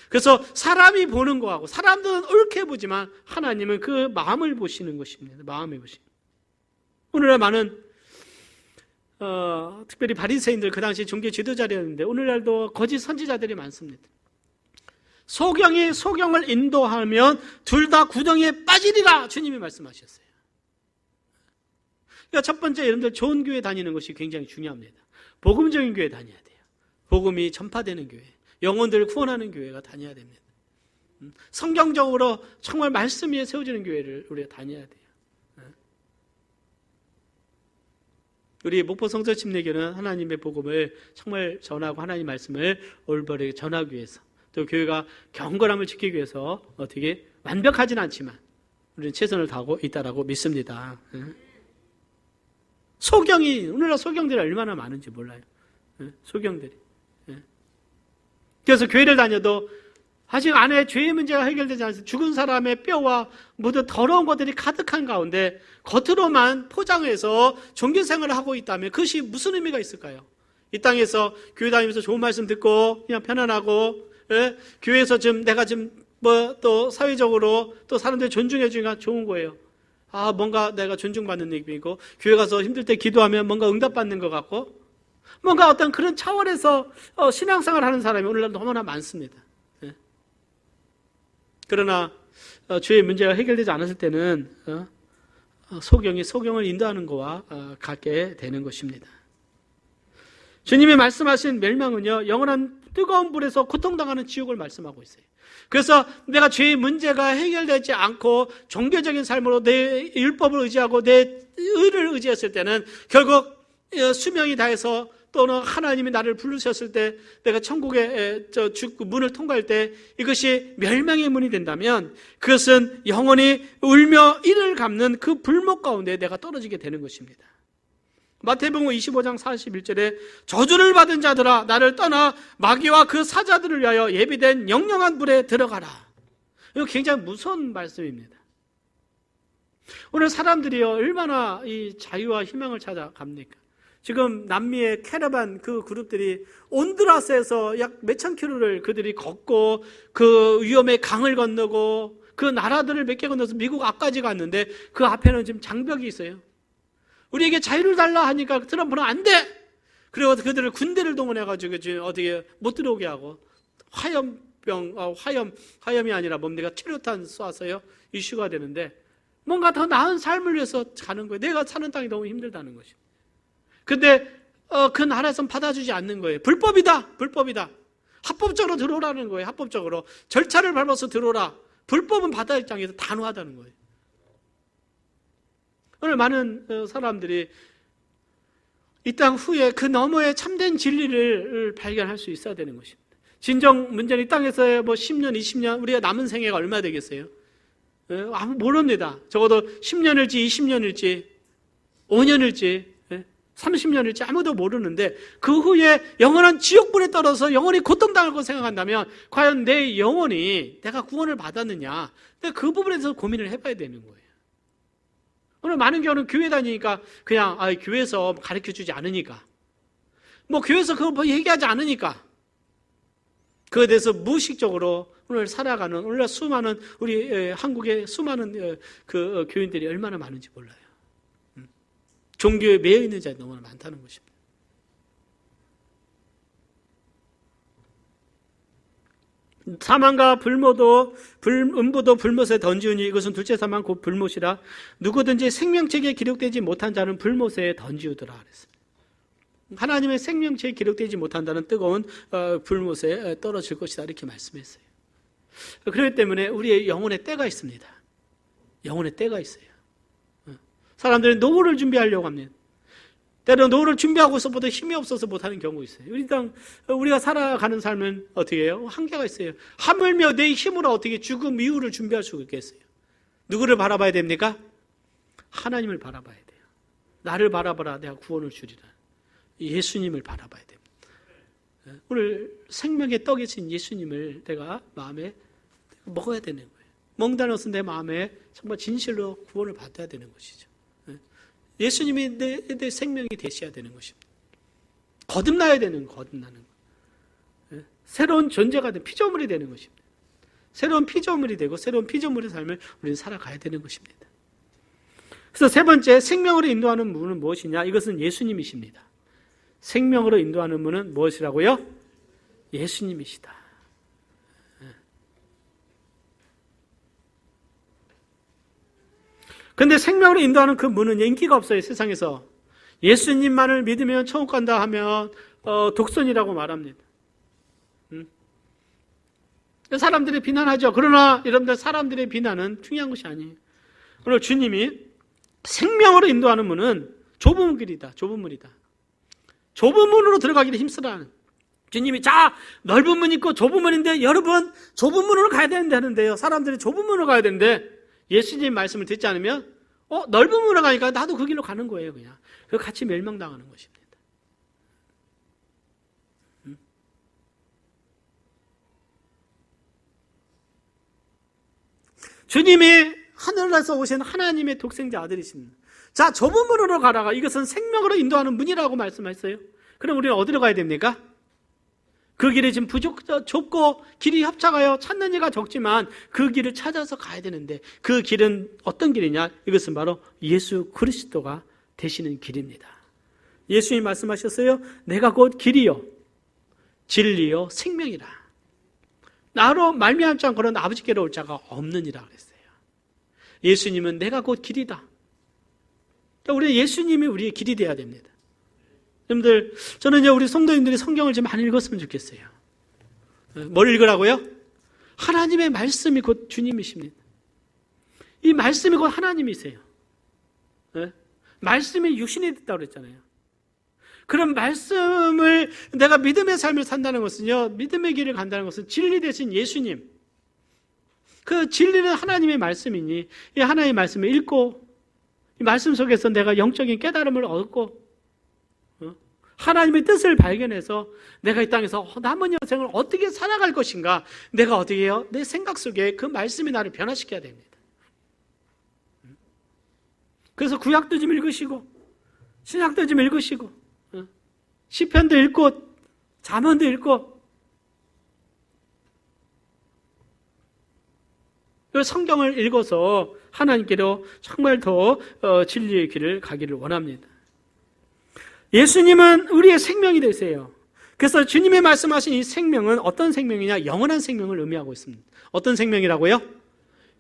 그래서 사람이 보는 거하고, 사람들은 옳게 보지만 하나님은 그 마음을 보시는 것입니다. 마음을 보시는. 오늘날 많은 특별히 바리새인들, 그 당시 종교 지도자였는데 오늘날도 거짓 선지자들이 많습니다. 소경이 소경을 인도하면 둘 다 구덩이에 빠지리라 주님이 말씀하셨어요. 그러니까 첫 번째, 여러분들 좋은 교회 다니는 것이 굉장히 중요합니다. 복음적인 교회 다녀야 돼요. 복음이 전파되는 교회, 영혼들을 구원하는 교회가 다녀야 됩니다. 성경적으로 정말 말씀 위에 세워지는 교회를 우리가 다녀야 돼요. 우리 목포 성서침례교는 하나님의 복음을 정말 전하고 하나님 말씀을 올바르게 전하기 위해서, 또 교회가 경건함을 지키기 위해서 어떻게 완벽하진 않지만 우리는 최선을 다하고 있다라고 믿습니다. 소경이, 오늘날 소경들이 얼마나 많은지 몰라요. 소경들이. 그래서 교회를 다녀도 아직 안에 죄의 문제가 해결되지 않아서 죽은 사람의 뼈와 모두 더러운 것들이 가득한 가운데 겉으로만 포장해서 종교생활을 하고 있다면 그것이 무슨 의미가 있을까요? 이 땅에서 교회 다니면서 좋은 말씀 듣고 그냥 편안하고, 교회에서 내가 또 사회적으로 또 사람들 존중해 주니까 좋은 거예요. 뭔가 내가 존중받는 느낌이고, 교회 가서 힘들 때 기도하면 뭔가 응답받는 것 같고, 뭔가 어떤 그런 차원에서 신앙생활 하는 사람이 오늘날 너무나 많습니다. 그러나 죄의 문제가 해결되지 않았을 때는 소경이 소경을 인도하는 것과 같게 되는 것입니다. 주님이 말씀하신 멸망은요, 영원한 뜨거운 불에서 고통당하는 지옥을 말씀하고 있어요. 그래서 내가 죄의 문제가 해결되지 않고 종교적인 삶으로 내 율법을 의지하고 내 의를 의지했을 때는 결국 수명이 다해서, 또는 하나님이 나를 부르셨을 때 내가 천국의 문을 통과할 때 이것이 멸망의 문이 된다면 그것은 영원히 울며 이를 갚는 그 불목 가운데 내가 떨어지게 되는 것입니다. 마태복음 25장 41절에 저주를 받은 자들아 나를 떠나 마귀와 그 사자들을 위하여 예비된 영영한 불에 들어가라. 이거 굉장히 무서운 말씀입니다. 오늘 사람들이요 얼마나 이 자유와 희망을 찾아갑니까? 지금 남미의 캐러반 그 그룹들이 온두라스에서 약 몇천 킬로를 그들이 걷고 그 위험의 강을 건너고 그 나라들을 몇 개 건너서 미국 앞까지 갔는데 그 앞에는 지금 장벽이 있어요. 우리에게 자유를 달라 하니까 트럼프는 안 돼! 그리고 그들을 군대를 동원해가지고 지금 어떻게 못 들어오게 하고 화염이 아니라 뭡니까? 체류탄 쏴서요 이슈가 되는데 뭔가 더 나은 삶을 위해서 가는 거예요. 내가 사는 땅이 너무 힘들다는 것이. 근데 그 나라에선 받아주지 않는 거예요. 불법이다. 합법적으로 들어오라는 거예요. 합법적으로 절차를 밟아서 들어오라. 불법은 바다 입장에서 단호하다는 거예요. 오늘 많은 사람들이 이 땅 후에 그 너머의 참된 진리를 발견할 수 있어야 되는 것입니다. 진정 문제는 이 땅에서의 10년, 20년 우리가 남은 생애가 얼마 되겠어요? 아무 모릅니다. 적어도 10년일지 20년일지 5년일지 30년일지 아무도 모르는데 그 후에 영원한 지옥불에 떨어서 영원히 고통당할 거 생각한다면 과연 내 영혼이 내가 구원을 받았느냐, 그 부분에 대해서 고민을 해봐야 되는 거예요. 오늘 많은 경우는 교회 다니니까 그냥 교회에서 가르쳐주지 않으니까 교회에서 그걸 얘기하지 않으니까 그에 대해서 무의식적으로 오늘 살아가는 오늘 수많은 우리 한국의 수많은 그 교인들이 얼마나 많은지 몰라요. 종교에 매여 있는 자들이 너무나 많다는 것입니다. 사망과 음부도 불못에 던지우니 이것은 둘째 사망 곧 불못이라 누구든지 생명책에 기록되지 못한 자는 불못에 던지우더라 그랬어요. 하나님의 생명책에 기록되지 못한다는 뜨거운 불못에 떨어질 것이다 이렇게 말씀했어요. 그렇기 때문에 우리의 영혼의 때가 있습니다. 영혼의 때가 있어요. 사람들이 노후를 준비하려고 합니다. 때로는 노후를 준비하고서보다 힘이 없어서 못하는 경우 있어요. 우리가 살아가는 삶은 어떻게 해요? 한계가 있어요. 하물며 내 힘으로 어떻게 죽음 이후를 준비할 수 있겠어요? 누구를 바라봐야 됩니까? 하나님을 바라봐야 돼요. 나를 바라봐라 내가 구원을 주리라. 예수님을 바라봐야 됩니다. 오늘 생명의 떡이 신 예수님을 내가 마음에 먹어야 되는 거예요. 먹다는 것은 내 마음에 정말 진실로 구원을 받아야 되는 것이죠. 예수님이 내 생명이 되셔야 되는 것입니다. 거듭나야 되는 거듭나는 거. 새로운 존재가 된 피조물이 되는 것입니다. 새로운 피조물이 되고 새로운 피조물의 삶을 우리는 살아가야 되는 것입니다. 그래서 세 번째 생명으로 인도하는 문은 무엇이냐? 이것은 예수님이십니다. 생명으로 인도하는 문은 무엇이라고요? 예수님이시다. 근데 생명으로 인도하는 그 문은 인기가 없어요. 세상에서. 예수님만을 믿으면 천국 간다 하면 독선이라고 말합니다. 사람들이 비난하죠. 그러나 여러분들 사람들의 비난은 중요한 것이 아니에요. 오늘 주님이 생명으로 인도하는 문은 좁은 길이다. 좁은 문이다. 좁은 문으로 들어가기를 힘쓰라는. 주님이 넓은 문 있고 좁은 문인데 여러분 좁은 문으로 가야 되는데 하는데요. 사람들이 좁은 문으로 가야 되는데 예수님 말씀을 듣지 않으면 넓은 문으로 가니까 나도 그 길로 가는 거예요. 그냥 그 같이 멸망당하는 것입니다. 주님이 하늘에서 오신 하나님의 독생자 아들이십니다. 좁은 문으로 가라가 이것은 생명으로 인도하는 문이라고 말씀하셨어요. 그럼 우리는 어디로 가야 됩니까? 그 길이 지금 좁고 길이 협착하여 찾는 이가 적지만 그 길을 찾아서 가야 되는데 그 길은 어떤 길이냐? 이것은 바로 예수 그리스도가 되시는 길입니다. 예수님이 말씀하셨어요. 내가 곧 길이요 진리요 생명이라. 나로 말미암지 않고는 아버지께로 올 자가 없느니라 그랬어요. 예수님은 내가 곧 길이다. 우리 예수님이 우리의 길이 되어야 됩니다. 여러분들, 저는 이제 우리 성도님들이 성경을 좀 많이 읽었으면 좋겠어요. 뭘 읽으라고요? 하나님의 말씀이 곧 주님이십니다. 이 말씀이 곧 하나님이세요. 말씀이 육신이 됐다고 그랬잖아요. 그런 말씀을 내가 믿음의 삶을 산다는 것은요, 믿음의 길을 간다는 것은 진리 대신 예수님. 그 진리는 하나님의 말씀이니 이 하나님의 말씀을 읽고 이 말씀 속에서 내가 영적인 깨달음을 얻고 하나님의 뜻을 발견해서 내가 이 땅에서 남은 여생을 어떻게 살아갈 것인가, 내가 어떻게 해요? 내 생각 속에 그 말씀이 나를 변화시켜야 됩니다. 그래서 구약도 좀 읽으시고 신약도 좀 읽으시고 시편도 읽고 잠언도 읽고 성경을 읽어서 하나님께로 정말 더 진리의 길을 가기를 원합니다. 예수님은 우리의 생명이 되세요. 그래서 주님의 말씀하신 이 생명은 어떤 생명이냐? 영원한 생명을 의미하고 있습니다. 어떤 생명이라고요?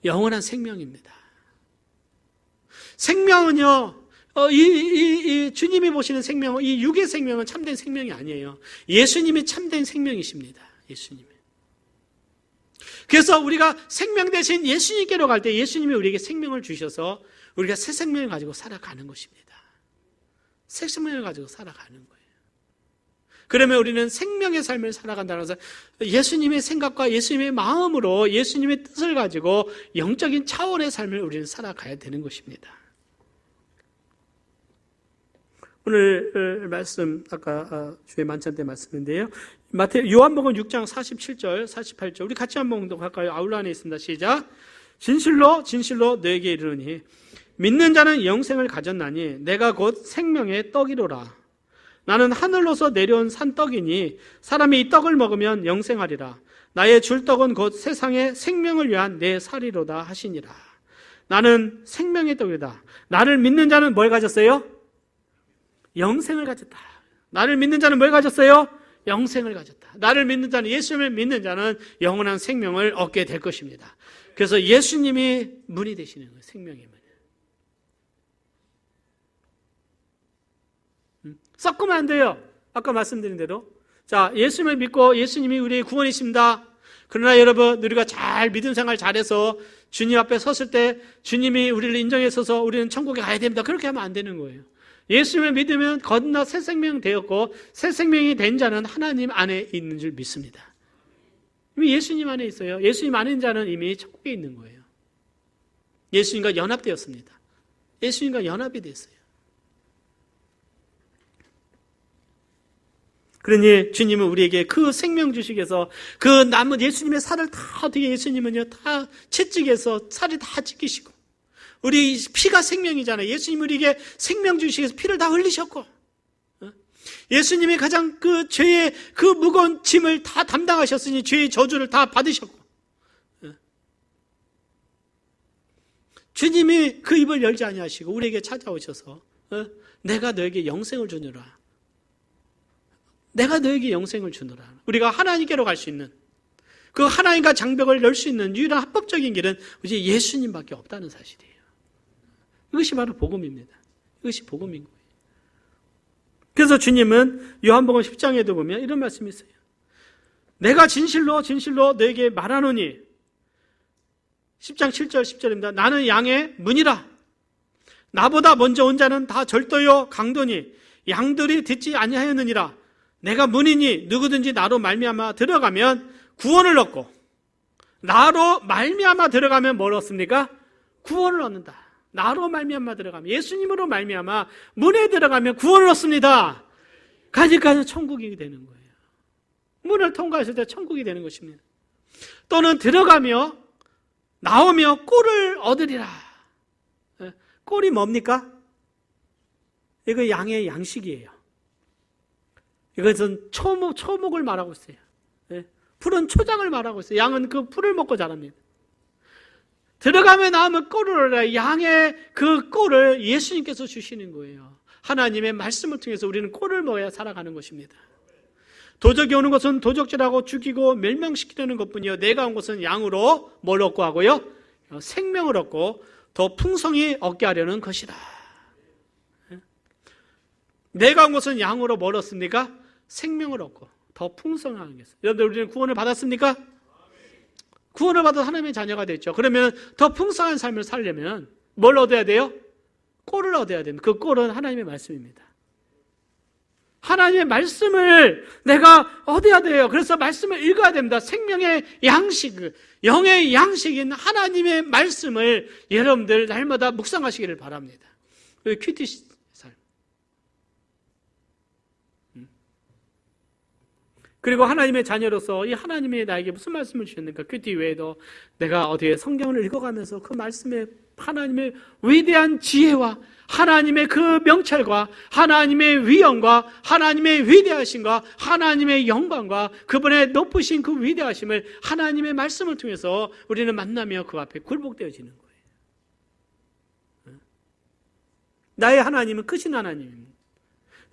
영원한 생명입니다. 생명은요, 주님이 보시는 생명은, 이 육의 생명은 참된 생명이 아니에요. 예수님이 참된 생명이십니다. 예수님이. 그래서 우리가 생명 대신 예수님께로 갈 때 예수님이 우리에게 생명을 주셔서 우리가 새 생명을 가지고 살아가는 것입니다. 새 생명을 가지고 살아가는 거예요. 그러면 우리는 생명의 삶을 살아간다는 것은 예수님의 생각과 예수님의 마음으로 예수님의 뜻을 가지고 영적인 차원의 삶을 우리는 살아가야 되는 것입니다. 오늘 말씀 아까 주의 만찬 때 말씀인데요. 요한복음 6장 47절 48절 우리 같이 한번 공독할까요? 아울러 안에 있습니다. 시작. 진실로 진실로 너에게 이르노니 믿는 자는 영생을 가졌나니 내가 곧 생명의 떡이로라. 나는 하늘로서 내려온 산떡이니 사람이 이 떡을 먹으면 영생하리라. 나의 줄 떡은 곧 세상의 생명을 위한 내 살이로다 하시니라. 나는 생명의 떡이다. 나를 믿는 자는 뭘 가졌어요? 영생을 가졌다. 나를 믿는 자는 뭘 가졌어요? 영생을 가졌다. 나를 믿는 자는, 예수님을 믿는 자는 영원한 생명을 얻게 될 것입니다. 그래서 예수님이 문이 되시는 거예요. 생명의 문. 섞으면 안 돼요. 아까 말씀드린 대로. 자, 예수님을 믿고 예수님이 우리의 구원이십니다. 그러나 여러분, 우리가 잘 믿음 생활 잘해서 주님 앞에 섰을 때 주님이 우리를 인정해서서 우리는 천국에 가야 됩니다. 그렇게 하면 안 되는 거예요. 예수님을 믿으면 건너 새 생명 되었고 새 생명이 된 자는 하나님 안에 있는 줄 믿습니다. 이미 예수님 안에 있어요. 예수님 안에 있는 자는 이미 천국에 있는 거예요. 예수님과 연합되었습니다. 예수님과 연합이 됐어요. 그러니 주님은 우리에게 그 생명 주식에서 그 남은 예수님의 살을 다 어떻게 예수님은요 다 채찍에서 살이 다 찢기시고 우리 피가 생명이잖아요. 예수님 우리에게 생명 주식에서 피를 다 흘리셨고 예수님이 가장 그 죄의 그 무거운 짐을 다 담당하셨으니 죄의 저주를 다 받으셨고 주님이 그 입을 열지 아니하시고 우리에게 찾아오셔서 내가 너에게 영생을 주노라. 내가 너에게 영생을 주노라. 우리가 하나님께로 갈 수 있는 그 하나님과 장벽을 열 수 있는 유일한 합법적인 길은 이제 예수님밖에 없다는 사실이에요. 이것이 바로 복음입니다. 이것이 복음인 거예요. 그래서 주님은 요한복음 10장에도 보면 이런 말씀이 있어요. 내가 진실로 진실로 너에게 말하노니 10장 7절 10절입니다. 나는 양의 문이라. 나보다 먼저 온 자는 다 절도요 강도니 양들이 듣지 아니하였느니라. 내가 문이니 누구든지 나로 말미암아 들어가면 구원을 얻고 나로 말미암아 들어가면 뭘 얻습니까? 구원을 얻는다. 나로 말미암아 들어가면 예수님으로 말미암아 문에 들어가면 구원을 얻습니다. 그러니까 천국이 되는 거예요. 문을 통과했을 때 천국이 되는 것입니다. 또는 들어가며 나오며 꼴을 얻으리라. 꼴이 뭡니까? 이거 양의 양식이에요. 이것은 초목을 말하고 있어요. 풀은 초장을 말하고 있어요. 양은 그 풀을 먹고 자랍니다. 들어가면 나오면 꼴을 얻으라. 양의 그 꼴을 예수님께서 주시는 거예요. 하나님의 말씀을 통해서 우리는 꼴을 먹어야 살아가는 것입니다. 도적이 오는 것은 도적질하고 죽이고 멸망시키려는 것뿐이요 내가 온 것은 양으로 뭘 얻고 하고요? 생명을 얻고 더 풍성히 얻게 하려는 것이다. 내가 온 것은 양으로 뭘 얻습니까? 생명을 얻고 더 풍성하게 했어요. 여러분들 우리는 구원을 받았습니까? 구원을 받아 하나님의 자녀가 됐죠. 그러면 더 풍성한 삶을 살려면 뭘 얻어야 돼요? 꼴을 얻어야 됩니다. 그 꼴은 하나님의 말씀입니다. 하나님의 말씀을 내가 얻어야 돼요. 그래서 말씀을 읽어야 됩니다. 생명의 양식, 영의 양식인 하나님의 말씀을 여러분들 날마다 묵상하시기를 바랍니다. 큐티 삶. 그리고 하나님의 자녀로서 이 하나님이 나에게 무슨 말씀을 주셨는가? 큐티 외에도 내가 어디에 성경을 읽어가면서 그 말씀에 하나님의 위대한 지혜와 하나님의 그 명철과 하나님의 위엄과 하나님의 위대하심과 하나님의 영광과 그분의 높으신 그 위대하심을 하나님의 말씀을 통해서 우리는 만나며 그 앞에 굴복되어지는 거예요. 나의 하나님은 크신 하나님입니다.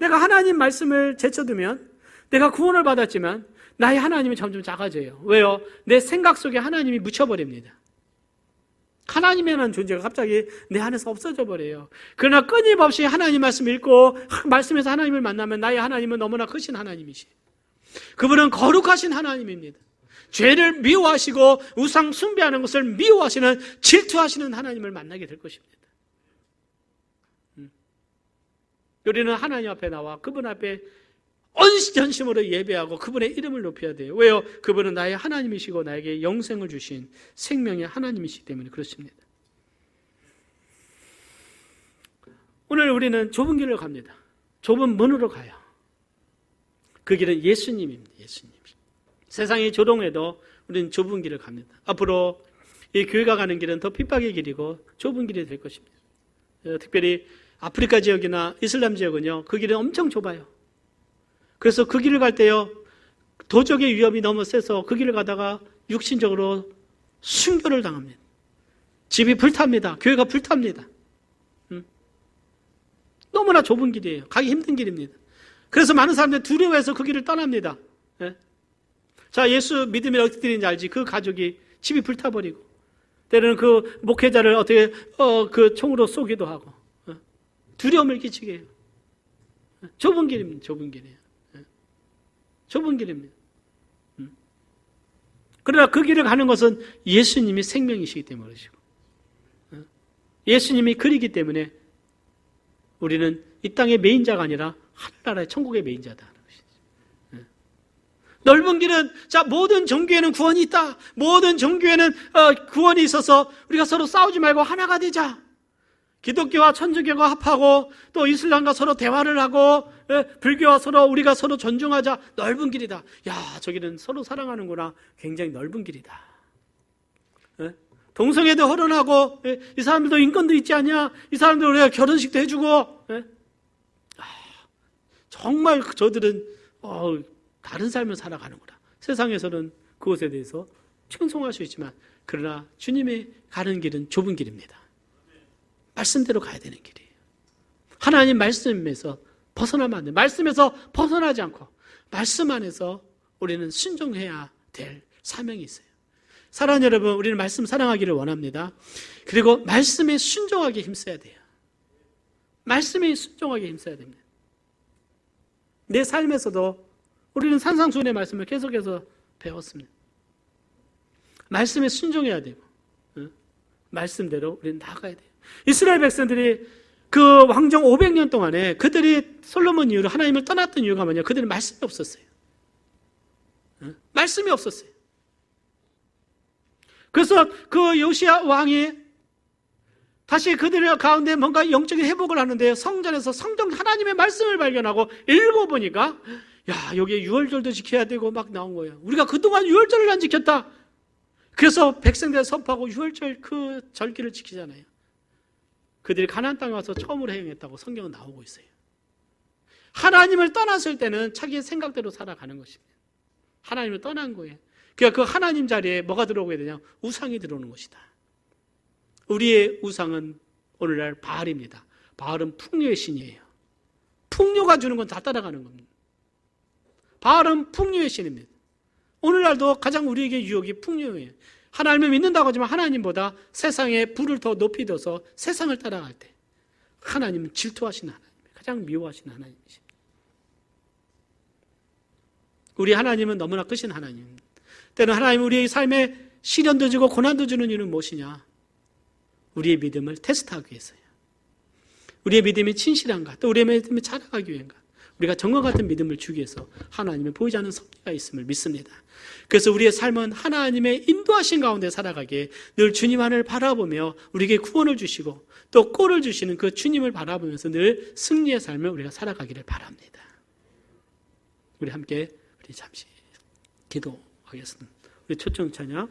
내가 하나님 말씀을 제쳐두면 내가 구원을 받았지만 나의 하나님이 점점 작아져요. 왜요? 내 생각 속에 하나님이 묻혀버립니다. 하나님이라는 존재가 갑자기 내 안에서 없어져 버려요. 그러나 끊임없이 하나님 말씀 읽고 말씀에서 하나님을 만나면 나의 하나님은 너무나 크신 하나님이시. 그분은 거룩하신 하나님입니다. 죄를 미워하시고 우상 숭배하는 것을 미워하시는 질투하시는 하나님을 만나게 될 것입니다. 우리는 하나님 앞에 나와 그분 앞에 전심으로 예배하고 그분의 이름을 높여야 돼요. 왜요? 그분은 나의 하나님이시고 나에게 영생을 주신 생명의 하나님이시기 때문에 그렇습니다. 오늘 우리는 좁은 길을 갑니다. 좁은 문으로 가요. 그 길은 예수님입니다. 예수님. 세상이 조롱해도 우리는 좁은 길을 갑니다. 앞으로 이 교회가 가는 길은 더 핍박의 길이고 좁은 길이 될 것입니다. 특별히 아프리카 지역이나 이슬람 지역은요, 그 길은 엄청 좁아요. 그래서 그 길을 갈 때요, 도적의 위협이 너무 세서 그 길을 가다가 육신적으로 순교를 당합니다. 집이 불탑니다. 교회가 불탑니다. 너무나 좁은 길이에요. 가기 힘든 길입니다. 그래서 많은 사람들이 두려워해서 그 길을 떠납니다. 예? 자, 예수 믿음이 어떻게 되는지 알지? 그 가족이 집이 불타버리고, 때로는 그 목회자를 어떻게 그 총으로 쏘기도 하고, 두려움을 끼치게 해요. 좁은 길입니다. 좁은 길이에요. 좁은 길입니다. 그러나 그 길을 가는 것은 예수님이 생명이시기 때문에 그러시고, 예수님이 그리기 때문에 우리는 이 땅의 메인자가 아니라 하늘나라의 천국의 메인자다. 넓은 길은, 자, 모든 종교에는 구원이 있다. 모든 종교에는 구원이 있어서 우리가 서로 싸우지 말고 하나가 되자. 기독교와 천주교가 합하고 또 이슬람과 서로 대화를 하고 불교와 우리가 서로 존중하자. 넓은 길이다. 야, 저기는 서로 사랑하는구나. 굉장히 넓은 길이다. 동성애도 허론하고 이 사람들도 인권도 있지 않냐? 이 사람들 우리가 결혼식도 해주고 정말 저들은 다른 삶을 살아가는구나. 세상에서는 그것에 대해서稱颂할 수 있지만 그러나 주님이 가는 길은 좁은 길입니다. 말씀대로 가야 되는 길이에요. 하나님 말씀에서 벗어나면 안 돼요. 말씀에서 벗어나지 않고 말씀 안에서 우리는 순종해야 될 사명이 있어요. 사랑하는 여러분, 우리는 말씀 사랑하기를 원합니다. 그리고 말씀에 순종하게 힘써야 돼요. 말씀에 순종하게 힘써야 됩니다. 내 삶에서도 우리는 산상수훈의 말씀을 계속해서 배웠습니다. 말씀에 순종해야 되고 말씀대로 우리는 나아가야 돼요. 이스라엘 백성들이 그 왕정 500년 동안에 그들이 솔로몬 이후로 하나님을 떠났던 이유가 뭐냐? 그들은 말씀이 없었어요. 말씀이 없었어요. 그래서 그 요시야 왕이 다시 그들 가운데 뭔가 영적인 회복을 하는데 성전에서 성경 하나님의 말씀을 발견하고 읽어보니까 야, 여기에 유월절도 지켜야 되고 막 나온 거예요. 우리가 그동안 유월절을 안 지켰다. 그래서 백성들 선포하고 유월절 그 절기를 지키잖아요. 그들이 가나안 땅에 와서 처음으로 행했다고 성경은 나오고 있어요. 하나님을 떠났을 때는 자기의 생각대로 살아가는 것입니다. 하나님을 떠난 거예요. 그러니까 그 하나님 자리에 뭐가 들어오게 되냐? 우상이 들어오는 것이다. 우리의 우상은 오늘날 바알입니다. 바알은 풍요의 신이에요. 풍요가 주는 건 다 따라가는 겁니다. 바알은 풍요의 신입니다. 오늘날도 가장 우리에게 유혹이 풍요예요. 하나님을 믿는다고 하지만 하나님보다 세상의 부를 더 높이 둬서 세상을 따라갈 때 하나님은 질투하시는 하나님, 가장 미워하시는 하나님이십니다. 우리 하나님은 너무나 크신 하나님입니다. 때는 하나님은 우리의 삶에 시련도 주고 고난도 주는 이유는 무엇이냐? 우리의 믿음을 테스트하기 위해서요. 우리의 믿음이 진실한가? 또 우리의 믿음이 자라가기 위해인가? 우리가 정과 같은 믿음을 주기 위해서 하나님의 보이지 않는 섭리가 있음을 믿습니다. 그래서 우리의 삶은 하나님의 인도하신 가운데 살아가기에 늘 주님 안을 바라보며 우리에게 구원을 주시고 또 꼴을 주시는 그 주님을 바라보면서 늘 승리의 삶을 우리가 살아가기를 바랍니다. 우리 함께 우리 잠시 기도하겠습니다. 우리 초청 찬양